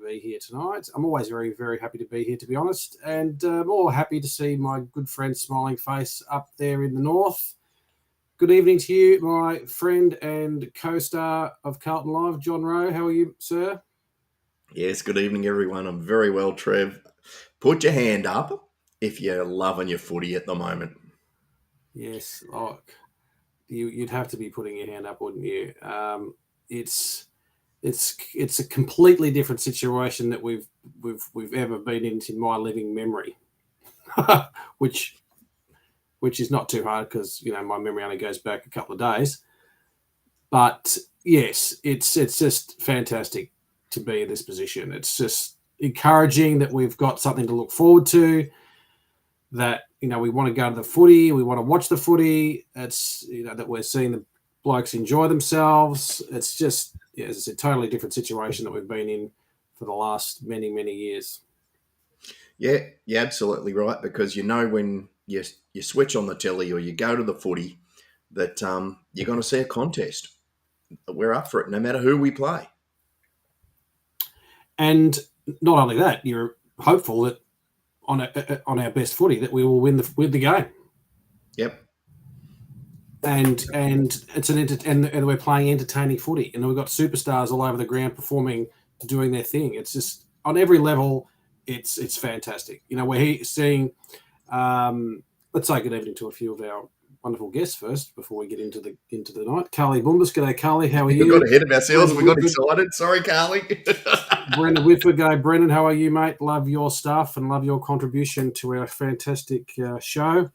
be here tonight. I'm always very, very happy to be here, to be honest, and more happy to see my good friend smiling face up there in the north. Good evening to you, my friend and co-star of Carlton Live, John Rowe. How are you, sir? Yes, good evening, everyone. I'm very well, Trev. Put your hand up if you're loving your footy at the moment. Yes, you'd have to be putting your hand up, wouldn't you? It's a completely different situation that we've ever been in my living memory, which is not too hard because my memory only goes back a couple of days. But yes, it's just fantastic to be in this position. It's just encouraging that we've got something to look forward to. That we want to go to the footy, we want to watch the footy. It's that we're seeing the blokes enjoy themselves. It's just it's a totally different situation that we've been in for the last many years. Yeah, you're absolutely right, because when you switch on the telly or you go to the footy that you're going to see a contest. We're up for it, no matter who we play. And not only that, you're hopeful that on our best footy that we will win the game. Yep. And it's and we're playing entertaining footy, and we've got superstars all over the ground performing, doing their thing. It's just on every level, it's fantastic. We're seeing. Let's say good evening to a few of our wonderful guests first before we get into the night. Carly Bumbus, g'day, Carly. How are you? We got ahead of ourselves. We got excited. Sorry, Carly. Brendan Whitford, g'day, Brendan. How are you, mate? Love your stuff and love your contribution to our fantastic show.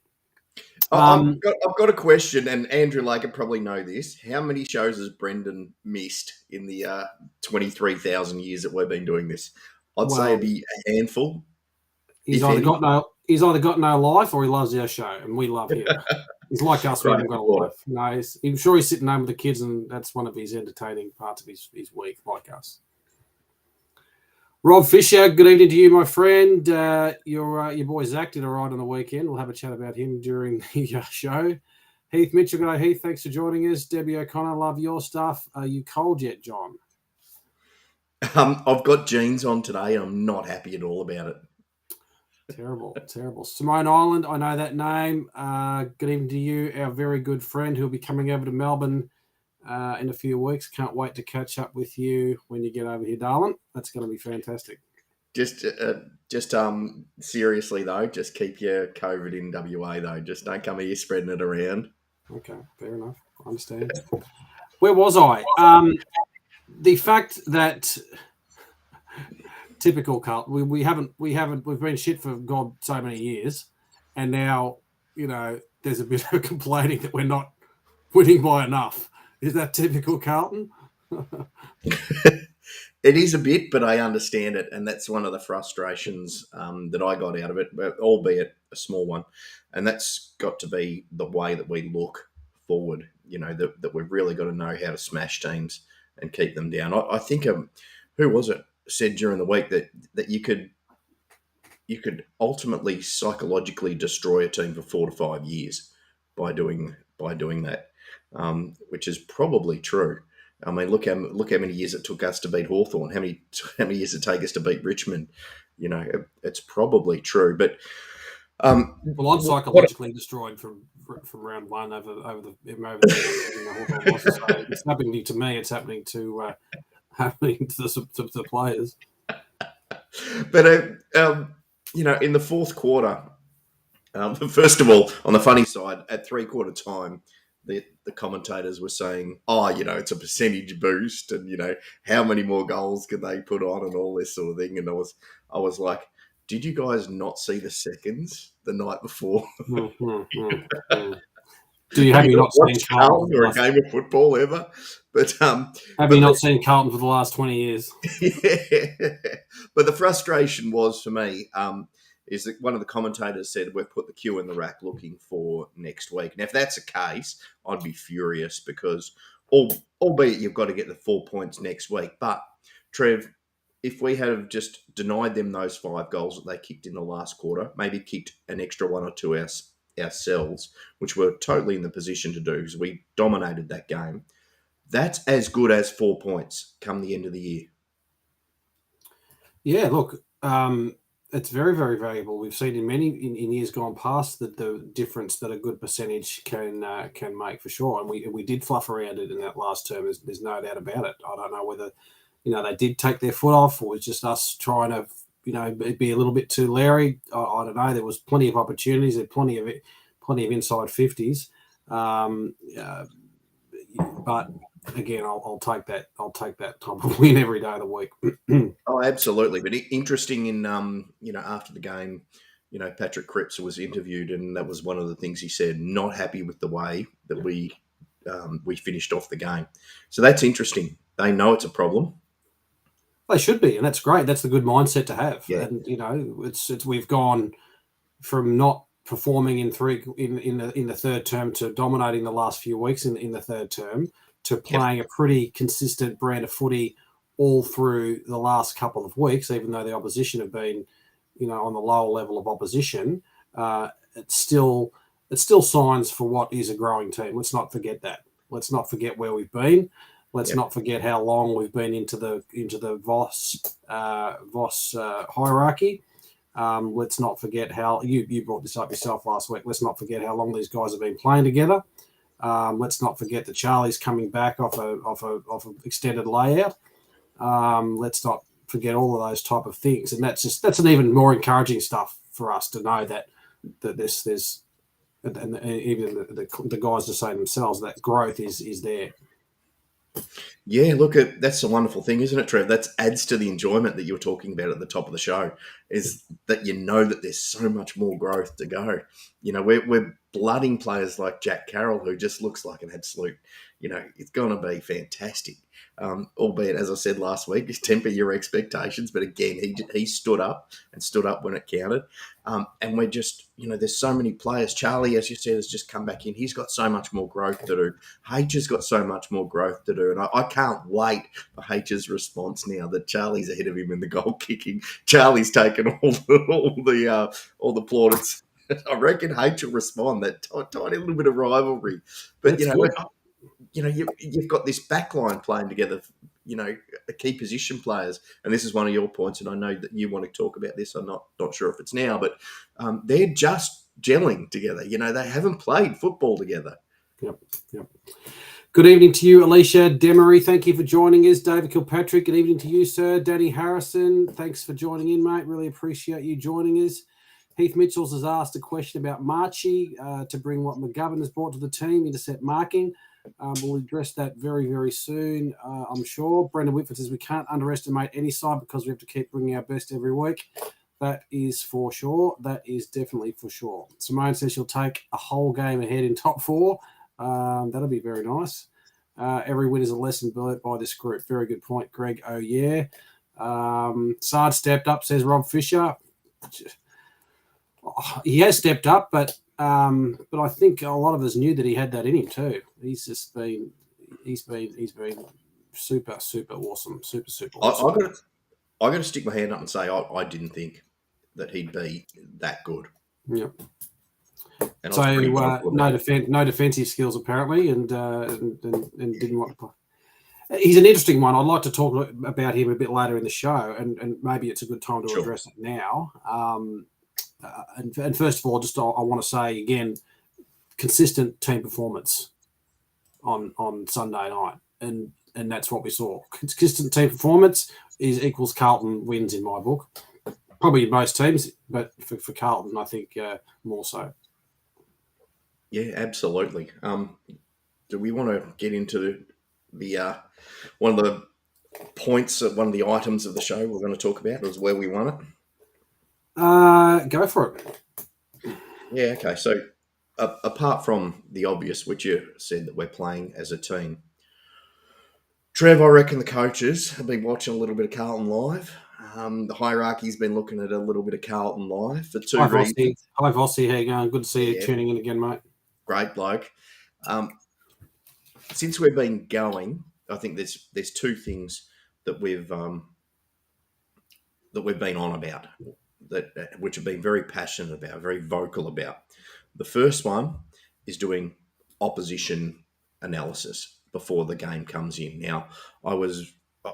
I've got a question, and Andrew Lake could probably know this. How many shows has Brendan missed in the 23,000 years that we've been doing this? I'd say it'd be a handful. He's either got no life, or he loves our show, and we love him. He's like us. We haven't got a life. No, I'm sure he's sitting home with the kids, and that's one of his entertaining parts of his week, like us. Rob Fisher, good evening to you, my friend. Your boy Zach did all right on the weekend. We'll have a chat about him during the show. Heath Mitchell, g'day, Heath. Thanks for joining us. Debbie O'Connor, love your stuff. Are you cold yet, John? I've got jeans on today, and I'm not happy at all about it. Terrible. Simone Island, I know that name. Good evening to you, our very good friend who'll be coming over to Melbourne in a few weeks. Can't wait to catch up with you when you get over here, darling. That's going to be fantastic. Just seriously though, just keep your COVID in WA though. Just don't come here spreading it around. Okay, fair enough. I understand. Where was I? The fact that typical Carlton, we've been shit for God so many years, and now there's a bit of complaining that we're not winning by enough. Is that typical Carlton? It is a bit, but I understand it, and that's one of the frustrations that I got out of it, albeit a small one, and that's got to be the way that we look forward. That we've really got to know how to smash teams and keep them down. I think who was it said during the week that you could ultimately psychologically destroy a team for 4 to 5 years by doing that, which is probably true. I mean, look how many years it took us to beat Hawthorn. How many years it take us to beat Richmond? It's probably true. But well, I'm psychologically destroyed from round one over the Hawthorn losses. So it's happening to me. It's happening to the players. But in the fourth quarter, first of all, on the funny side, at 3/4 time, the commentators were saying, it's a percentage boost, and how many more goals could they put on, and all this sort of thing. And I was like, did you guys not see the seconds the night before? Do you have you not seen Carlton or a game of football ever? But have you not seen Carlton for the last 20 years? Yeah. But the frustration was for me is that one of the commentators said we've put the queue in the rack looking for next week. And if that's the case, I'd be furious, because albeit you've got to get the 4 points next week. But Trev, if we had just denied them those 5 goals that they kicked in the last quarter, maybe kicked an extra 1 or 2 ourselves, which we're totally in the position to do because we dominated that game, that's as good as 4 points come the end of the year. Yeah, look, it's very, very valuable. We've seen in years gone past that the difference that a good percentage can make for sure, and we did fluff around it in that last term. There's no doubt about it. I don't know whether they did take their foot off, or was just us trying to be a little bit too leery. I don't know. There was plenty of opportunities. There plenty of inside 50s. But again, I'll take that. I'll take that type of win every day of the week. Oh, absolutely. But interesting in after the game, Patrick Cripps was interviewed, and that was one of the things he said. Not happy with the way that we finished off the game. So that's interesting. They know it's a problem. They should be, and that's great. That's the good mindset to have. Yeah. And it's we've gone from not performing in the third term to dominating the last few weeks in the third term to Yep. playing a pretty consistent brand of footy all through the last couple of weeks, even though the opposition have been, on the lower level of opposition. It's still signs for what is a growing team. Let's not forget that. Let's not forget where we've been. Let's Yep. not forget how long we've been into the Voss hierarchy. Let's not forget how you brought this up yourself last week. Let's not forget how long these guys have been playing together. Let's not forget that Charlie's coming back off a extended layout. Let's not forget all of those type of things, and that's an even more encouraging stuff for us to know that there's and even the guys are saying themselves that growth is there. Yeah, look, that's a wonderful thing, isn't it, Trev? That adds to the enjoyment that you were talking about at the top of the show, is that that there's so much more growth to go. We're blooding players like Jack Carroll, who just looks like an absolute, it's going to be fantastic. Albeit, as I said last week, temper your expectations. But again, he stood up and stood up when it counted. And we're just, there's so many players. Charlie, as you said, has just come back in. He's got so much more growth to do. H has got so much more growth to do. And I can't wait for H's response now that Charlie's ahead of him in the goal kicking. Charlie's taken all the plaudits. I reckon H will respond, that tiny little bit of rivalry. But, you've got this backline playing together, key position players. And this is one of your points, and I know that you want to talk about this. I'm not sure if it's now, but they're just gelling together. They haven't played football together. Yep. Good evening to you, Alicia Demery. Thank you for joining us. David Kilpatrick, good evening to you, sir. Danny Harrison, thanks for joining in, mate. Really appreciate you joining us. Heath Mitchells has asked a question about Marchie to bring what McGovern has brought to the team, intercept marking. We'll address that very, very soon, I'm sure. Brendan Whitford says we can't underestimate any side because we have to keep bringing our best every week. That is for sure. That is definitely for sure. Simone says she'll take a whole game ahead in top four. That'll be very nice. Every win is a lesson built by this group. Very good point, Greg. Oh, yeah. Sard stepped up, says Rob Fisher. He has stepped up, but I think a lot of us knew that he had that in him too. He's been super, super awesome. Super awesome. I got to stick my hand up and say I didn't think that he'd be that good. Yep. And so no defensive skills apparently, and didn't want to play. He's an interesting one. I'd like to talk about him a bit later in the show, and maybe it's a good time to address it now. And first of all, just I want to say again, consistent team performance on Sunday night, and that's what we saw. Consistent team performance equals Carlton wins in my book. Probably most teams, but for Carlton, I think more so. Yeah, absolutely. Do we want to get into the one of the points, one of the items of the show we're going to talk about is where we won it? Go for it. Yeah, okay. So apart from the obvious, which you said that we're playing as a team, Trev, I reckon the coaches have been watching a little bit of Carlton live. The hierarchy's been looking at a little bit of Carlton live for two reasons. Hi, Vossi. How you going? Good to see you tuning in again, mate. Great bloke. Since we've been going, I think there's two things that we've been on about, which have been very passionate about, very vocal about. The first one is doing opposition analysis before the game comes in. Now, I was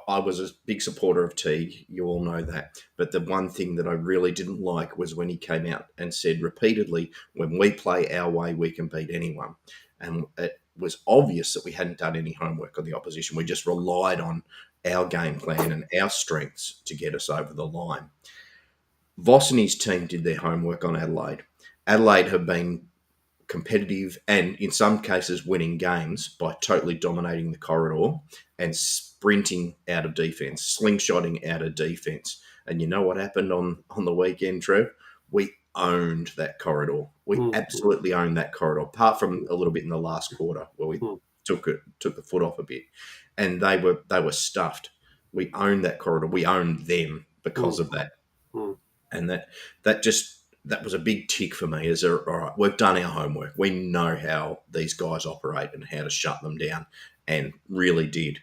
I was a big supporter of Teague. You all know that. But the one thing that I really didn't like was when he came out and said repeatedly, when we play our way, we can beat anyone. And it was obvious that we hadn't done any homework on the opposition. We just relied on our game plan and our strengths to get us over the line. Voss and his team did their homework on Adelaide. Adelaide have been competitive and in some cases winning games by totally dominating the corridor and sprinting out of defence, slingshotting out of defence. And you know what happened on the weekend, Trev? We owned that corridor. We Mm, mm, absolutely owned that corridor, apart from a little bit in the last quarter where we mm, took the foot off a bit. And they were stuffed. We owned that corridor. We owned them because mm, of that. mm. And that was a big tick for me. All right, we've done our homework. We know how these guys operate and how to shut them down, and really did.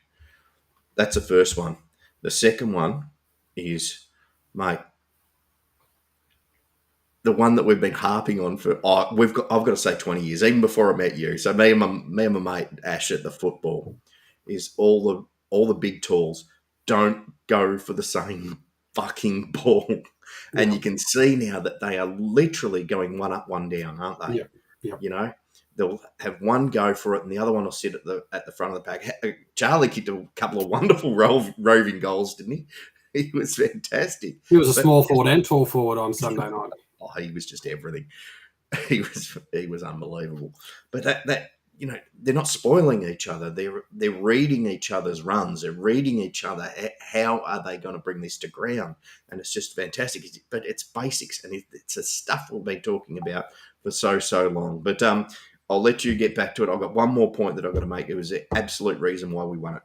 That's the first one. The second one is, mate, the one that we've been harping on for I've got to say 20 years, even before I met you. So me and my mate Ash at the football is all the big talls don't go for the same fucking ball. And Yeah, you can see now that they are literally going one up, one down, aren't they? yeah, yeah. You know, they'll have one go for it, and the other one will sit at the front of the pack. Charlie kicked a couple of wonderful roving goals, didn't he? He was fantastic. He was a But small forward and tall forward on Sunday night. he was just everything. He was unbelievable. But that they're not spoiling each other. They're reading each other's runs. They're reading each other. How are they going to bring this to ground? And it's just fantastic. But it's basics, and it's the stuff we've been talking about for so long. But I'll let you get back to it. I've got one more point that I've got to make. It was the absolute reason why we won it.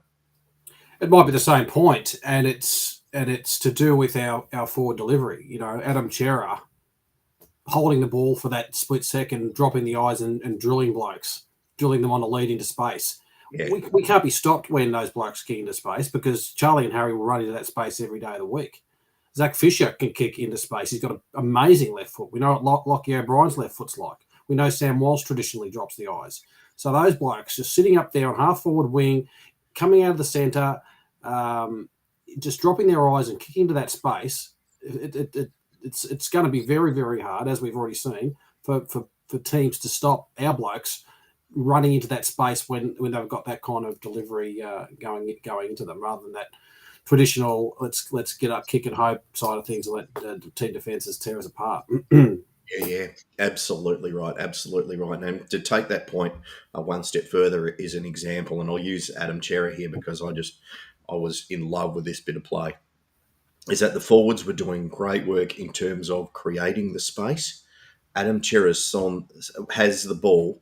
It might be the same point, and it's to do with our forward delivery. You know, Adam Chera holding the ball for that split second, dropping the eyes and drilling blokes, drilling them on a lead into space. Yeah, We can't be stopped when those blokes kick into space because Charlie and Harry will run into that space every day of the week. Zach Fisher can kick into space. He's got an amazing left foot. We know what Lockie O'Brien's left foot's like. We know Sam Walsh traditionally drops the eyes. So those blokes just sitting up there on half forward wing, coming out of the centre, just dropping their eyes and kicking into that space, it's going to be very, very hard, as we've already seen, for teams to stop our blokes running into that space when they've got that kind of delivery going into them, rather than that traditional let's get up, kick and hope side of things and let team defences tear us apart. yeah, absolutely right, absolutely right. And to take that point one step further is an example, and I'll use Adam Chera here because I was in love with this bit of play. Is that the forwards were doing great work in terms of creating the space. Adam Chera's has the ball,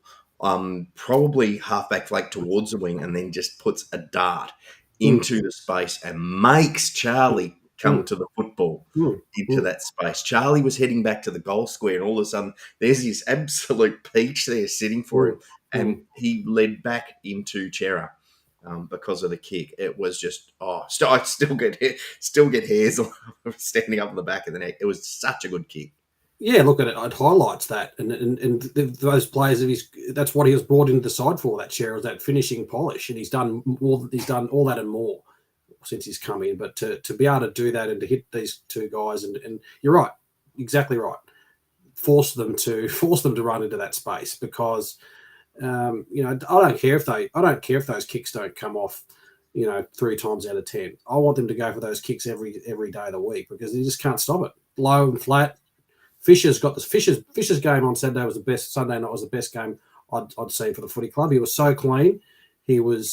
probably halfback flank towards the wing, and then just puts a dart Mm, into the space and makes Charlie come mm, to the football mm, into mm, that space. Charlie was heading back to the goal square, and all of a sudden, there's this absolute peach there sitting for him, mm, and mm. he led back into Chera. Because of the kick, it was just I still get hairs standing up on the back of the neck. It was such a good kick. Yeah, look at it. It highlights that, and those players of his. That's what he was brought into the side for. That share was that finishing polish, and he's done more. He's done all that and more since he's come in. But to be able to do that and to hit these two guys, and you're right, exactly right. Force them to run into that space because I don't care if those kicks don't come off, 3 times out of 10. I want them to go for those kicks every day of the week because they just can't stop it. Low and flat. Fisher's got this. Fisher's game on Saturday was the best. Sunday night was the best game I'd seen for the footy club. He was so clean. He was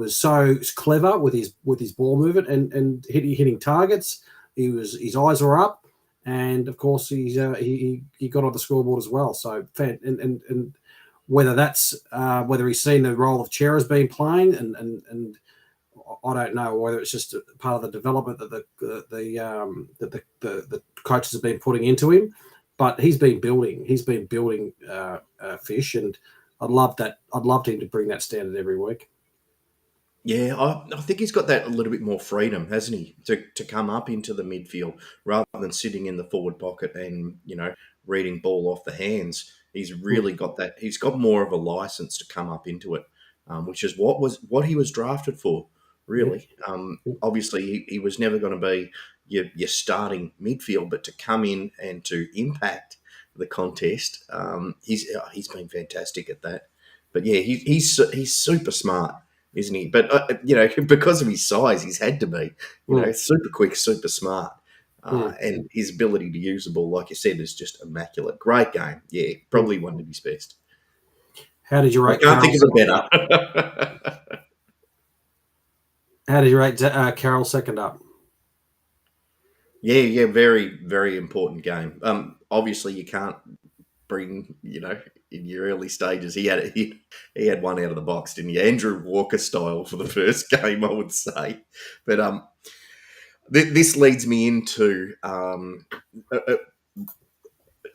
so clever with his ball movement and hitting targets. His eyes were up, and of course he got on the scoreboard as well. So and whether that's whether he's seen the role of Chera's been playing and I don't know whether it's just part of the development that the coaches have been putting into him, but he's been building. Fish, and I'd love that. I'd love him to bring that standard every week. Yeah, I think he's got that a little bit more freedom, hasn't he, to come up into the midfield rather than sitting in the forward pocket and reading ball off the hands. He's really got that. He's got more of a license to come up into it, which is what he was drafted for, really. Yeah. Obviously, he was never going to be your starting midfield, but to come in and to impact the contest, he's been fantastic at that. But yeah, he's super smart, isn't he? But because of his size, he's had to be. Super quick, super smart. And his ability to use the ball, like you said, is just immaculate. Great game. Yeah, probably one of his best. How did you I rate can't Carroll think of a second up? better. How did you rate Carroll second up? Yeah, very, very important game. Obviously, you can't bring, in your early stages. He had one out of the box, didn't he? Andrew Walker style for the first game, I would say. But this leads me into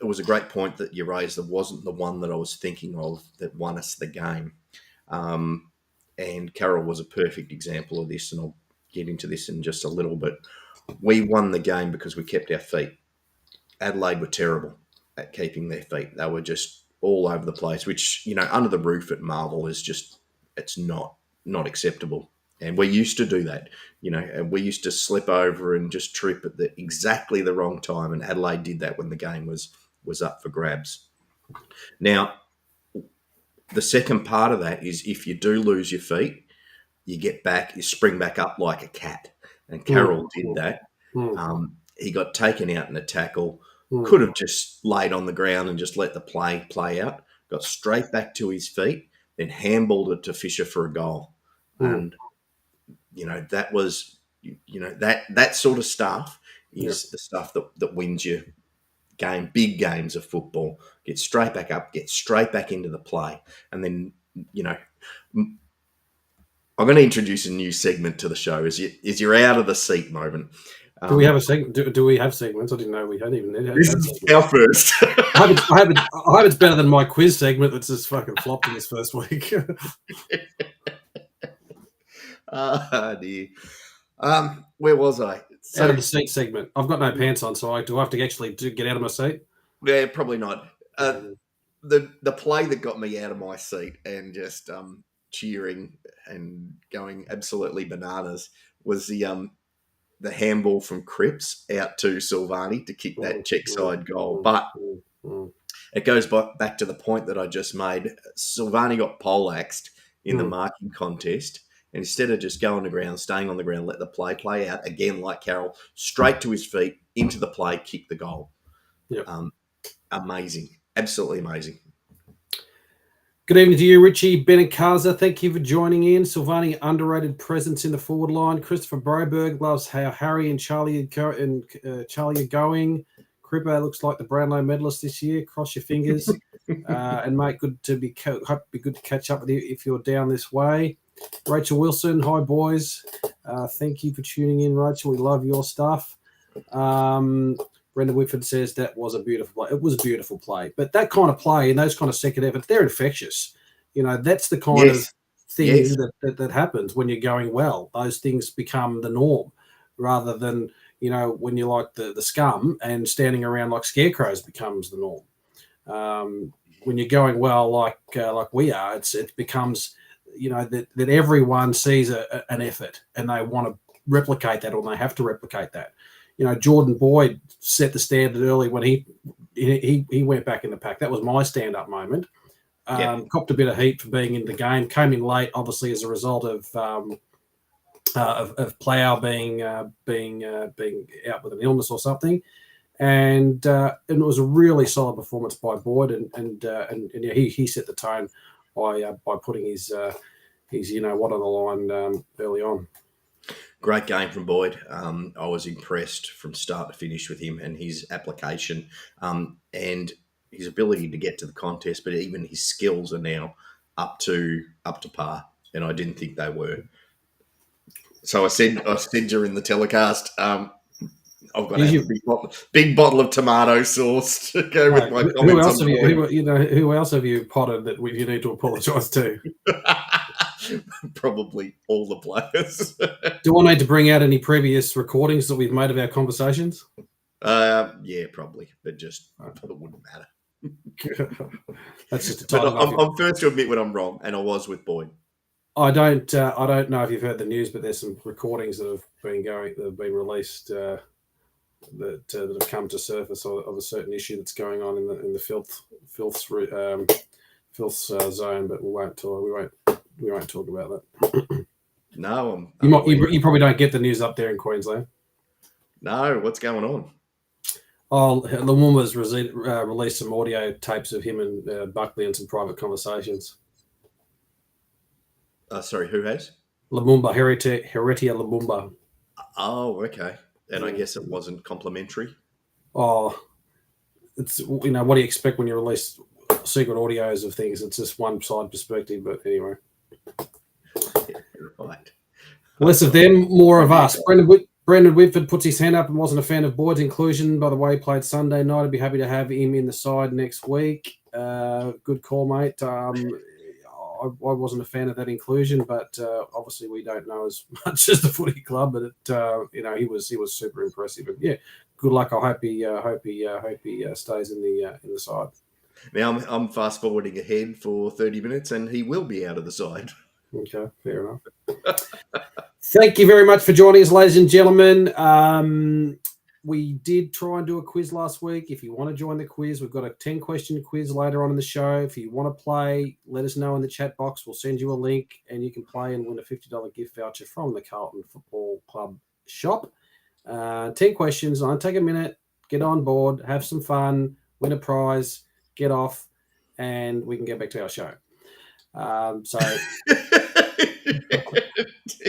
it was a great point that you raised. That wasn't the one that I was thinking of that won us the game. And Carroll was a perfect example of this, and I'll get into this in just a little bit. We won the game because we kept our feet. Adelaide were terrible at keeping their feet. They were just all over the place, which, under the roof at Marvel it's not acceptable. And we used to do that, and we used to slip over and just trip at exactly the wrong time. And Adelaide did that when the game was up for grabs. Now, the second part of that is if you do lose your feet, you get back, you spring back up like a cat. And Carroll did that. He got taken out in a tackle, could have just laid on the ground and just let the play out, got straight back to his feet, then handballed it to Fisher for a goal. And, that was, that sort of stuff is the stuff that wins you big games of football. Get straight back up, get straight back into the play. And then, I'm going to introduce a new segment to the show. Is your out of the seat moment. Do we have a segment? Do we have segments? I didn't know we had even. This is our first. I hope it's better than my quiz segment that's just fucking flopped in this first week. Dear. Where was I? Out of the seat segment. I've got no pants on, so do I have to actually get out of my seat? Yeah, probably not. The play that got me out of my seat and just cheering and going absolutely bananas was the handball from Cripps out to Silvani to kick that check side goal. But it goes back to the point that I just made. Silvani got poleaxed in the marking contest. And instead of just going on the ground, staying on the ground, let the play out, again, like Carroll, straight to his feet, into the play, kick the goal. Yep. Amazing. Absolutely amazing. Good evening to you, Richie Benikaza. Thank you for joining in. Silvani, underrated presence in the forward line. Christopher Broberg loves how Harry and Charlie are going. Cripper looks like the Brownlow medalist this year. Cross your fingers. And mate, hope good to catch up with you if you're down this way. Rachel Wilson, hi boys. Thank you for tuning in, Rachel. We love your stuff. Brenda Whitford says that was a beautiful play. It was a beautiful play. But that kind of play and those kind of second efforts, they're infectious. That's the kind of thing that happens when you're going well. Those things become the norm rather than, when you're like the scum and standing around like scarecrows becomes the norm. When you're going well like we are, it becomes, that everyone sees an effort and they want to replicate that or they have to replicate that. Jordan Boyd set the standard early when he went back in the pack. That was my stand-up moment. Copped a bit of heat for being in the game. Came in late, obviously, as a result of Plough being out with an illness or something. And it was a really solid performance by Boyd, and he set the tone by putting his what on the line early on. Great game from Boyd. I was impressed from start to finish with him and his application and his ability to get to the contest, but even his skills are now up to par, and I didn't think they were. So I said during the telecast, I've got to have a big bottle of tomato sauce to go with my comments. Who else have you potted that you need to apologise to? Probably all the players. Do I need to bring out any previous recordings that we've made of our conversations? Yeah, probably, but just it wouldn't matter. That's just a but I'm first to admit when I'm wrong, and I was with Boyd. I don't know if you've heard the news, but there's some recordings that have been released that have come to surface of a certain issue that's going on in the filth zone. But we won't talk about that. No, you probably don't get the news up there in Queensland. No, what's going on? Oh, Lumumba's released some audio tapes of him and Buckley and some private conversations. Sorry, who has? Lumumba, Heretia Lumumba. Oh, okay. And I guess it wasn't complimentary. Oh, it's what do you expect when you release secret audios of things? It's just one side perspective, but anyway. Yeah, right. Less of them, more of us. Brendan Whitford puts his hand up and wasn't a fan of Boyd's inclusion. By the way, he played Sunday night. I'd be happy to have him in the side next week. Good call, mate. I wasn't a fan of that inclusion, but obviously we don't know as much as the footy club. But he was super impressive. And yeah, good luck. I hope he stays in the side. Now I'm fast forwarding ahead for 30 minutes, and he will be out of the side. Okay, fair enough. Thank you very much for joining us, ladies and gentlemen. We did try and do a quiz last week. If you want to join the quiz, we've got a 10-question quiz later on in the show. If you want to play, let us know in the chat box. We'll send you a link, and you can play and win a $50 gift voucher from the Carlton Football Club shop. 10 questions. I'll take a minute, get on board, have some fun, win a prize, get off, and we can get back to our show.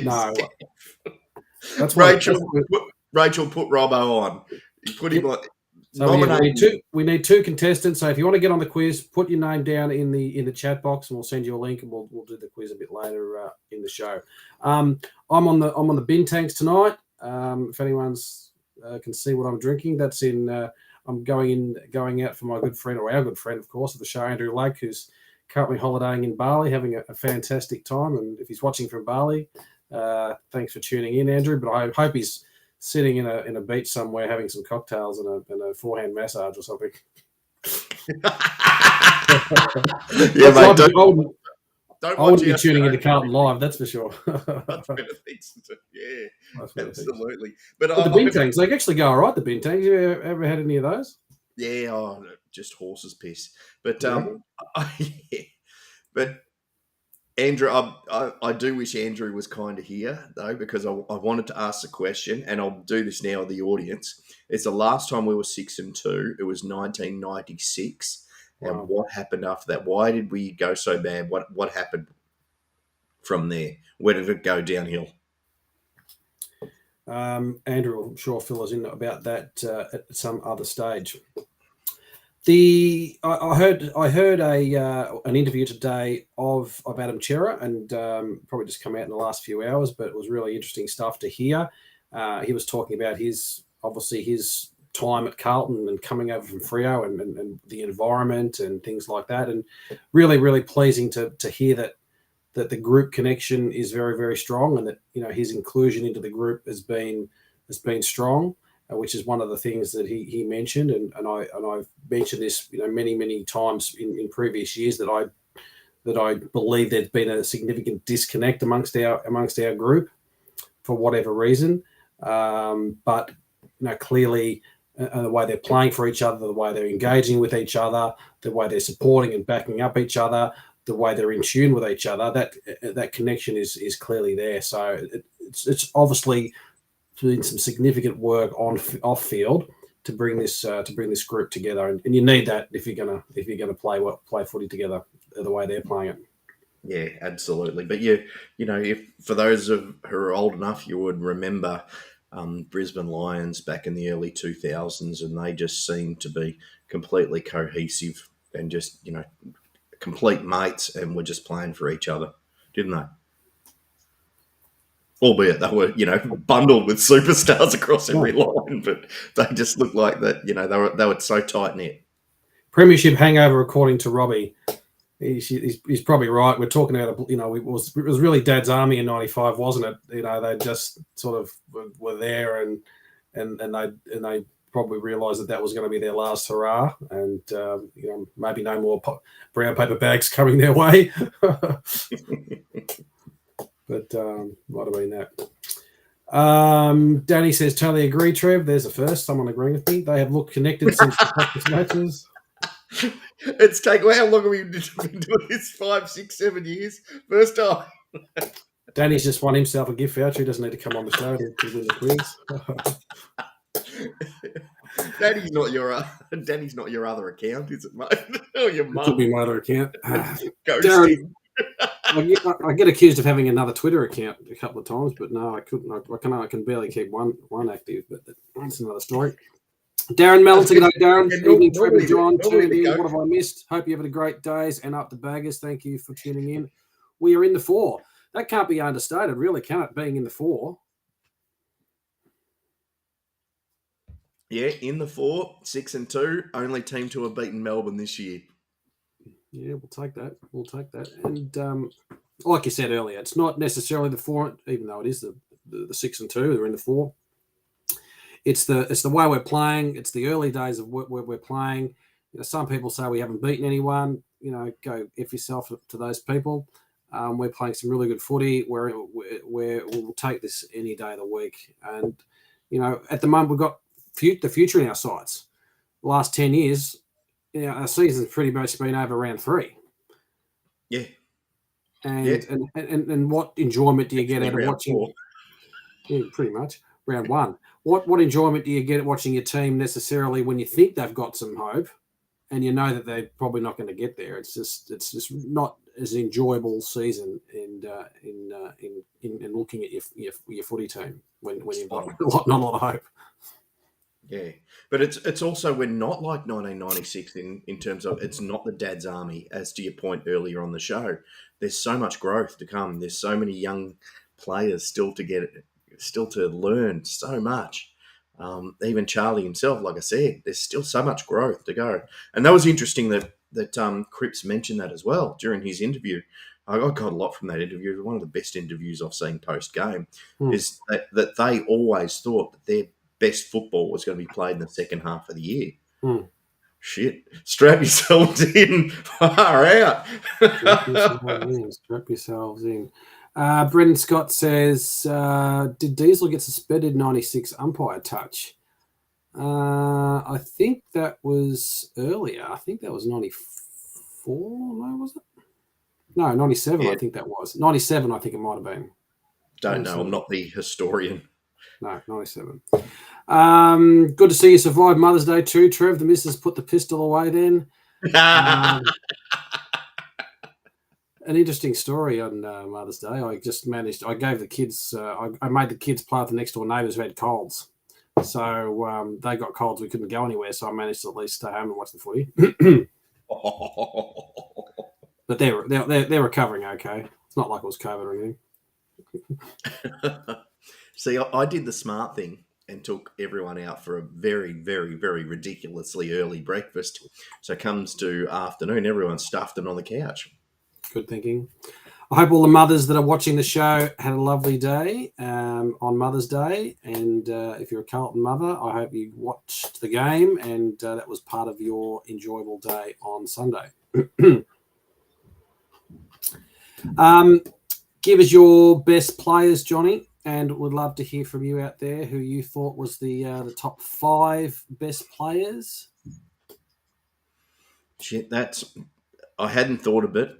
No, that's Rachel put Robbo on. You put him on. So we need two contestants. So if you want to get on the quiz, put your name down in the chat box, and we'll send you a link, and we'll do the quiz a bit later in the show. I'm on the bin tanks tonight. If anyone's can see what I'm drinking, that's in. I'm going out for my good friend, or our good friend, of course, of the show, Andrew Lake, who's currently holidaying in Bali, having a fantastic time. And if he's watching from Bali, thanks for tuning in, Andrew. But I hope he's sitting in a beach somewhere having some cocktails and a forehand massage or something. Yeah, mate. I wouldn't be tuning into Carlton Live, that's for sure. That's yeah, absolutely. But the bin tanks, they actually go all right, the bin tanks. You ever had any of those? Yeah, just horse's piss. But but Andrew, I do wish Andrew was kind of here though, because I wanted to ask the question, and I'll do this now with the audience. It's the last time we were 6-2. It was 1996. Wow. And what happened after that? Why did we go so bad? What happened from there? Where did it go downhill? Andrew will sure fill us in about that at some other stage. I heard an interview today of Adam Chera, and probably just come out in the last few hours, but it was really interesting stuff to hear. He was talking about his time at Carlton and coming over from Freo and the environment and things like that, and really, really pleasing to hear that the group connection is very, very strong, and that his inclusion into the group has been strong, which is one of the things that he mentioned, and I've mentioned this many times in previous years that I believe there's been a significant disconnect amongst our group for whatever reason, but clearly. The way they're playing for each other, the way they're engaging with each other, the way they're supporting and backing up each other, the way they're in tune with each other, that connection is clearly there. So it's obviously doing some significant work off field to bring this group together, and you need that if you're gonna play footy together the way they're playing it. Yeah, absolutely. But if for those who are old enough, you would remember. Brisbane Lions back in the early 2000s, and they just seemed to be completely cohesive and just, complete mates, and were just playing for each other, didn't they? Albeit they were, bundled with superstars across every line, but they just looked like that, they were so tight-knit. Premiership hangover, according to Robbie. He's probably right. We're talking about, it was really Dad's Army in '95, wasn't it? They just sort of were there, and they probably realised that was going to be their last hurrah, and maybe no more brown paper bags coming their way. But might have been that. Danny says, totally agree, Trev. There's a first. Someone agreeing with me. They have looked connected since the practice matches. It's taken, how long have we been doing this? 5, 6, 7 years? First time. Danny's just won himself a gift voucher. He doesn't need to come on the show to win the quiz. Danny's not your other account, is it, mate? Or your It mum? could be my other account. Ghosting. Darren, I get accused of having another Twitter account a couple of times, but no, I couldn't. I can barely keep one active, but that's another story. Darren Melton, good day, Darren. Evening, Trevor, John, tuned in. What have I missed? Hope you have a great days and up the baggers. Thank you for tuning in. We are in the 4. That can't be understated, really, can it? Being in the 4. Yeah, in the 4, 6 and 2, only team to have beaten Melbourne this year. Yeah, we'll take that. We'll take that. And like you said earlier, it's not necessarily the 4, even though it is the 6 and 2. They're in the 4. It's the way we're playing. It's the early days of where we're playing. You know, some people say we haven't beaten anyone. You know, go F yourself to those people. We're playing some really good footy. We'll take this any day of the week. And, you know, at the moment we've got the future in our sights. The last 10 years, you know, our season's pretty much been over round 3. Yeah. And what enjoyment do you get out of watching? 4. Yeah, pretty much round 1. What enjoyment do you get at watching your team necessarily when you think they've got some hope, and you know that they're probably not going to get there? It's just not as enjoyable season in looking at your footy team when you've got not a lot of hope. Yeah, but it's also, we're not like 1996 in terms of, it's not the dad's army, as to your point earlier on the show. There's so much growth to come. There's so many young players still to learn so much. Even Charlie himself, like I said, there's still so much growth to go. And that was interesting that Cripps mentioned that as well during his interview. I got a lot from that interview. It was one of the best interviews I've seen post-game, is that they always thought that their best football was going to be played in the second half of the year. Shit. Strap yourselves in. Far out. Strap yourselves in. Brendan Scott says, did Diesel get suspended 96 umpire touch? I think that was earlier. I think that was 94. No, was it? No, 97, yeah. I think that was. 97, I think it might have been. Don't know. I'm not the historian. No, 97. Good to see you survive Mother's Day too, Trev. The missus put the pistol away then. An interesting story on Mother's Day. I gave the kids, I made the kids play with the next door neighbours who had colds. So they got colds. We couldn't go anywhere. So I managed to at least stay home and watch the footy. But they're recovering okay. It's not like it was COVID or anything. See, I did the smart thing and took everyone out for a very, very, very ridiculously early breakfast. So it comes to afternoon, everyone's stuffed and on the couch. Good thinking. I hope all the mothers that are watching the show had a lovely day on Mother's Day. And if you're a Carlton mother, I hope you watched the game and that was part of your enjoyable day on Sunday. Give us your best players, Johnny, and would love to hear from you out there who you thought was the top 5 best players. Shit, I hadn't thought of it,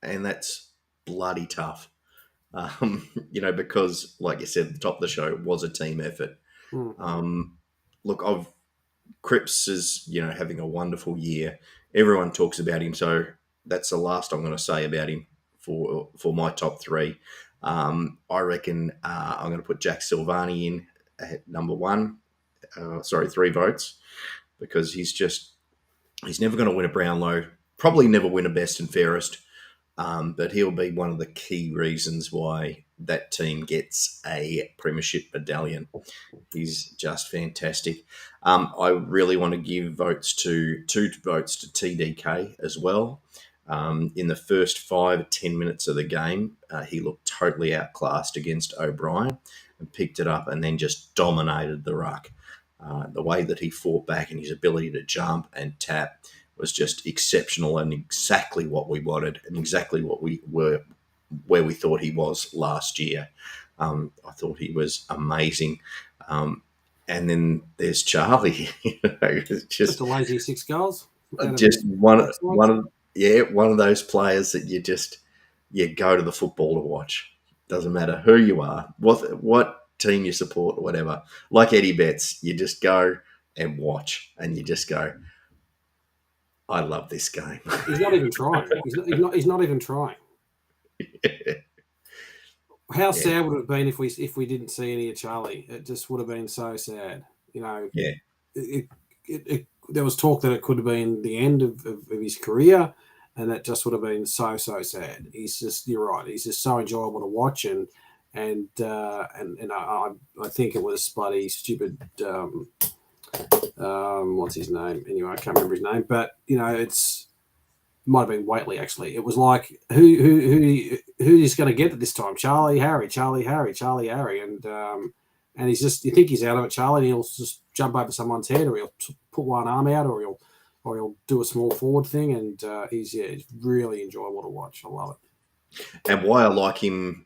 and that's bloody tough. Because, like you said, the top of the show was a team effort. Look, Cripps is, having a wonderful year. Everyone talks about him, so that's the last I'm going to say about him for my top 3. I reckon I'm going to put Jack Silvani in at number 1. 3 votes, because he's never going to win a Brownlow, probably never win a best and fairest, but he'll be one of the key reasons why that team gets a premiership medallion. He's just fantastic. I really want to give 2 votes to TDK as well. In the first 5 or 10 minutes of the game, he looked totally outclassed against O'Brien and picked it up and then just dominated the ruck. The way that he fought back and his ability to jump and tap was just exceptional and exactly what we wanted and exactly what we were where we thought he was last year. I thought he was amazing. And then there's Charlie. It's Just a lazy 6 goals out of just his backside. one of those players that you go to the football to watch. Doesn't matter who you are, what team you support, or whatever. Like Eddie Betts, you just go and watch, and you just go, I love this game. He's not even trying. He's not even trying. How sad would it have been if we didn't see any of Charlie? It just would have been so sad. Yeah. There was talk that it could have been the end of his career, and that just would have been so sad. You're right. He's just so enjoyable to watch, and I think it was bloody stupid. What's his name? Anyway, I can't remember his name, but might have been Waitley actually. It was like who's going to get it this time? Charlie, Harry, and he's just, you think he's out of it, Charlie, and he'll just jump over someone's head, or he'll put one arm out, or he'll do a small forward thing, and he's really enjoyable to watch. I love it. And why I like him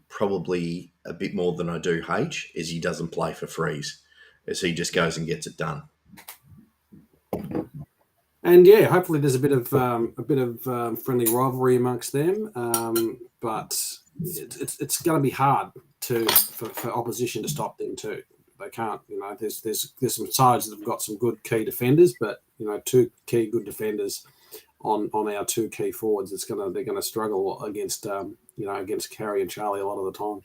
probably a bit more than I do H is he doesn't play for freeze, as he just goes and gets it done. And hopefully there's a bit of friendly rivalry amongst them, but it's going to be hard for opposition to stop them too. They can't. There's some sides that have got some good key defenders, but two key good defenders on our two key forwards. They're going to struggle against against Carey and Charlie a lot of the time.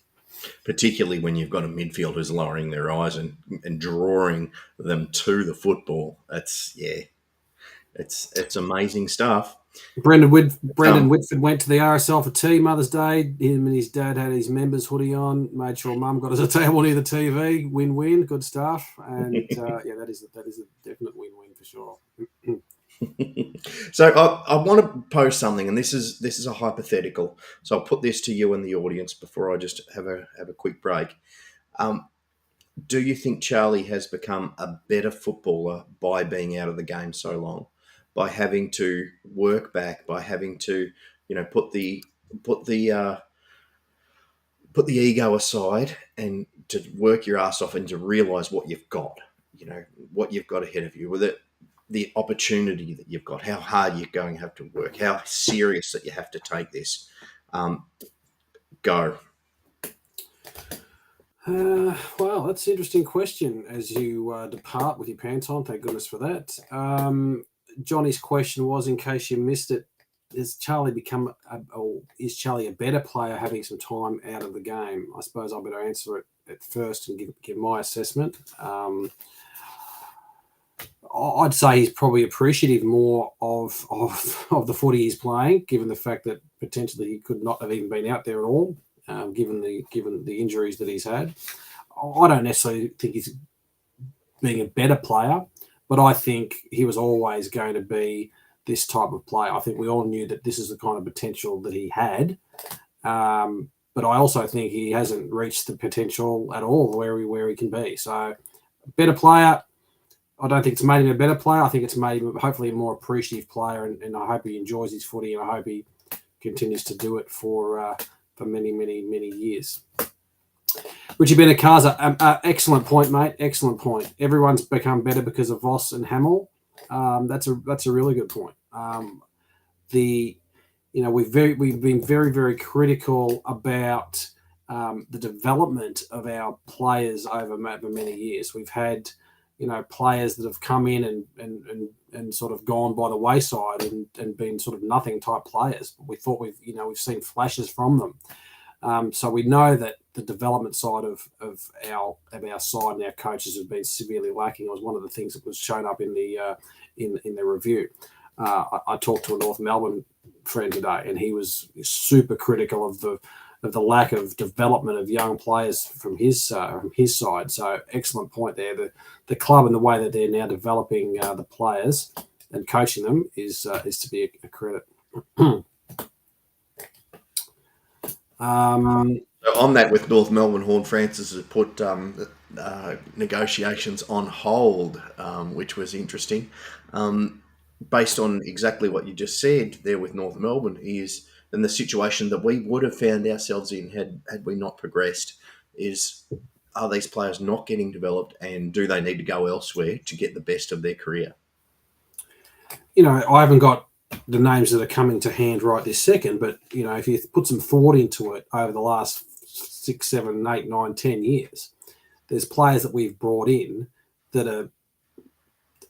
Particularly when you've got a midfield who's lowering their eyes and drawing them to the football. It's amazing stuff. Brendan Whitford went to the RSL for tea Mother's Day. Him and his dad had his members hoodie on. Made sure Mum got us a table near the TV. Win-win, good stuff. And that is a definite win-win for sure. So I want to pose something, and this is a hypothetical. So I'll put this to you and the audience before I just have a quick break. Do you think Charlie has become a better footballer by being out of the game so long, by having to work back, by having to put the ego aside and to work your ass off and to realise what you've got, what you've got ahead of you, with it, the opportunity that you've got, how hard you're going to have to work, how serious that you have to take this. Go. Well, that's an interesting question as you depart with your pants on. Thank goodness for that. Johnny's question was, in case you missed it, is Charlie a better player having some time out of the game? I suppose I better answer it at first and give my assessment. I'd say he's probably appreciative more of the footy he's playing, given the fact that potentially he could not have even been out there at all, given the injuries that he's had. I don't necessarily think he's being a better player, but I think he was always going to be this type of player. I think we all knew that this is the kind of potential that he had, but I also think he hasn't reached the potential at all where he can be. So, better player. I don't think it's made him a better player. I think it's made him hopefully a more appreciative player, and I hope he enjoys his footy, and I hope he continues to do it for many, many, many years. Richie Benakaza, excellent point, mate. Excellent point. Everyone's become better because of Voss and Hamill. That's a really good point. We've been very, very critical about the development of our players over many years. We've had players that have come in and sort of gone by the wayside and been sort of nothing type players. We thought we've seen flashes from them. So we know that the development side of our side and our coaches have been severely lacking. It was one of the things that was shown up in the review. I talked to a North Melbourne friend today, and he was super critical of the lack of development of young players from his side. So excellent point there. The club and the way that they're now developing the players and coaching them is to be a credit. On that, with North Melbourne, Horn Francis has put negotiations on hold, which was interesting. Based on exactly what you just said there with North Melbourne, is and the situation that we would have found ourselves in had we not progressed is, are these players not getting developed, and do they need to go elsewhere to get the best of their career? I haven't got the names that are coming to hand right this second, but if you put some thought into it over the last 6, 7, 8, 9, 10 years, there's players that we've brought in that are,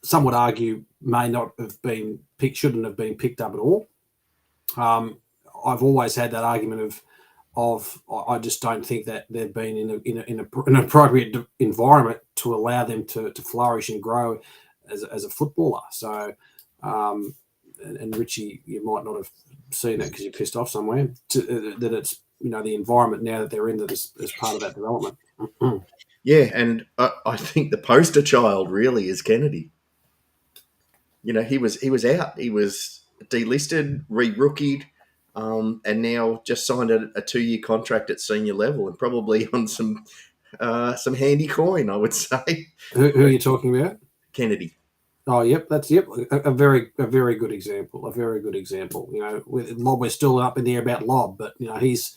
some would argue, may not have been picked, shouldn't have been picked up at all. I've always had that argument of I just don't think that they've been in an appropriate environment to allow them to flourish and grow as a footballer. So, and Richie, you might not have seen that because you're pissed off somewhere. That it's the environment now that they're in that is part of that development. Yeah, and I think the poster child really is Kennedy. He was out. He was delisted, re-rookied, and now just signed a 2-year contract at senior level, and probably on some handy coin, I would say. Who are you talking about? Kennedy. Oh, yep, that's a very good example. A very good example. With Lob, we're still up in the air about Lob, but he's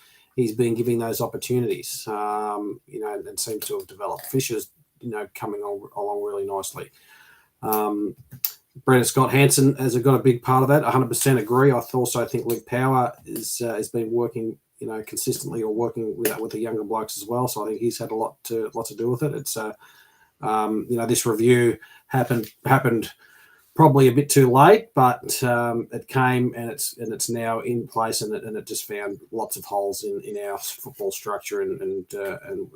been giving those opportunities. And seems to have developed. Fisher's coming along really nicely. Brendan Scott Hansen has got a big part of that. 100% agree. I also think Luke Power has been working consistently or working with the younger blokes as well. So I think he's had a lot to do with it. It's this review happened probably a bit too late, but it came and it's now in place, and it just found lots of holes in our football structure, and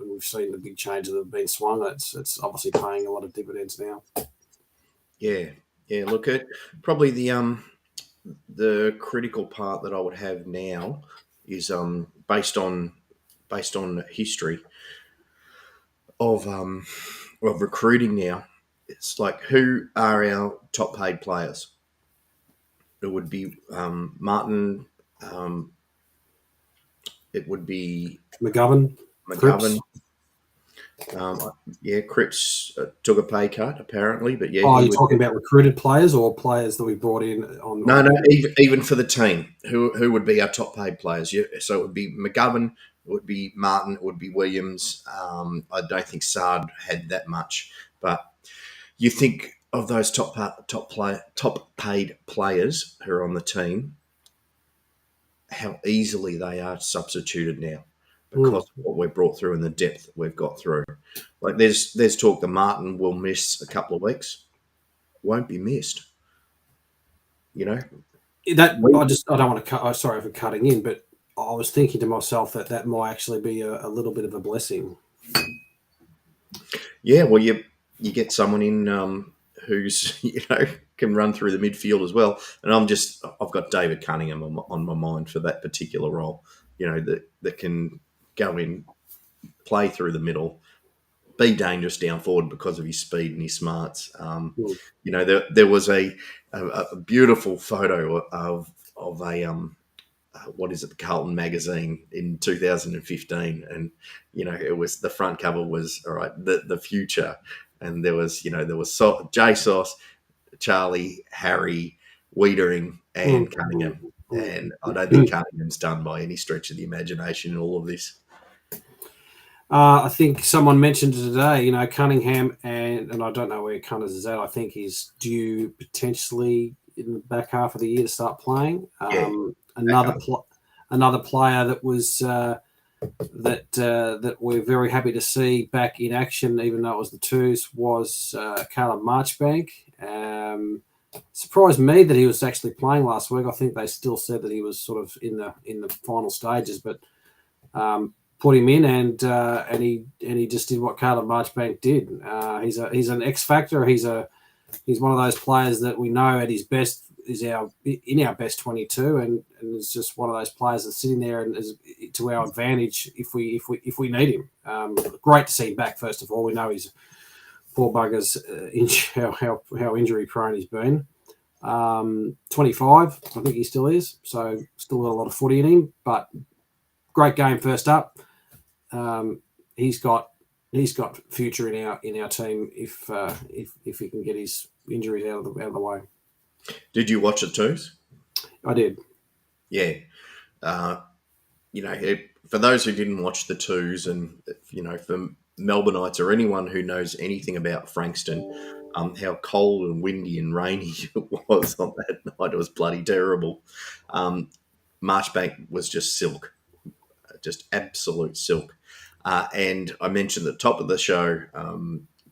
we've seen the big changes that have been swung. It's obviously paying a lot of dividends now. Yeah. Look, at probably the critical part that I would have now is based on history of recruiting now. It's like, who are our top paid players? It would be Martin. It would be McGovern. Cripps. Cripps took a pay cut apparently, but yeah. Oh, you're talking about recruited players or players that we brought in on? No, even for the team, who would be our top paid players? Yeah, so it would be McGovern, it would be Martin, it would be Williams. I don't think Sard had that much, but you think of those top paid players who are on the team, how easily they are substituted now because of what we've brought through and the depth we've got through. Like there's talk that Martin will miss a couple of weeks. Won't be missed. That I don't want to cut. Sorry for cutting in, but I was thinking to myself that might actually be a little bit of a blessing. Yeah, well, you get someone in who's can run through the midfield as well, and I've got David Cunningham on my mind for that particular role. That can go in, play through the middle, be dangerous down forward because of his speed and his smarts. There was a beautiful photo of a what is it, the Carlton magazine in 2015, and it was, the front cover was, all right, the future, and there was J Sauce, Charlie, Harry, Wiedering, and Cunningham, and I don't think Cunningham's done by any stretch of the imagination in all of this. I think someone mentioned today, Cunningham, and I don't know where Cunners is at. I think he's due potentially in the back half of the year to start playing. Another player that was that we're very happy to see back in action, even though it was the twos, was Caleb Marchbank. Surprised me that he was actually playing last week. I think they still said that he was sort of in the final stages, but put him in, and he just did what Caleb Marchbank did. He's an X factor. He's one of those players that we know at his best is in our best 22, and is just one of those players that's sitting there and is to our advantage if we need him. Great to see him back. First of all, we know he's poor buggers how injury prone he's been. 25, I think he still is. So still got a lot of footy in him, but great game first up. He's got future in our team if he can get his injuries out of the way. Did you watch it too? I did. Yeah. Uh, for those who didn't watch the twos, and for Melbourneites or anyone who knows anything about Frankston, how cold and windy and rainy it was on that night, it was bloody terrible. Um, Marchbank was just silk, just absolute silk. And I mentioned at the top of the show,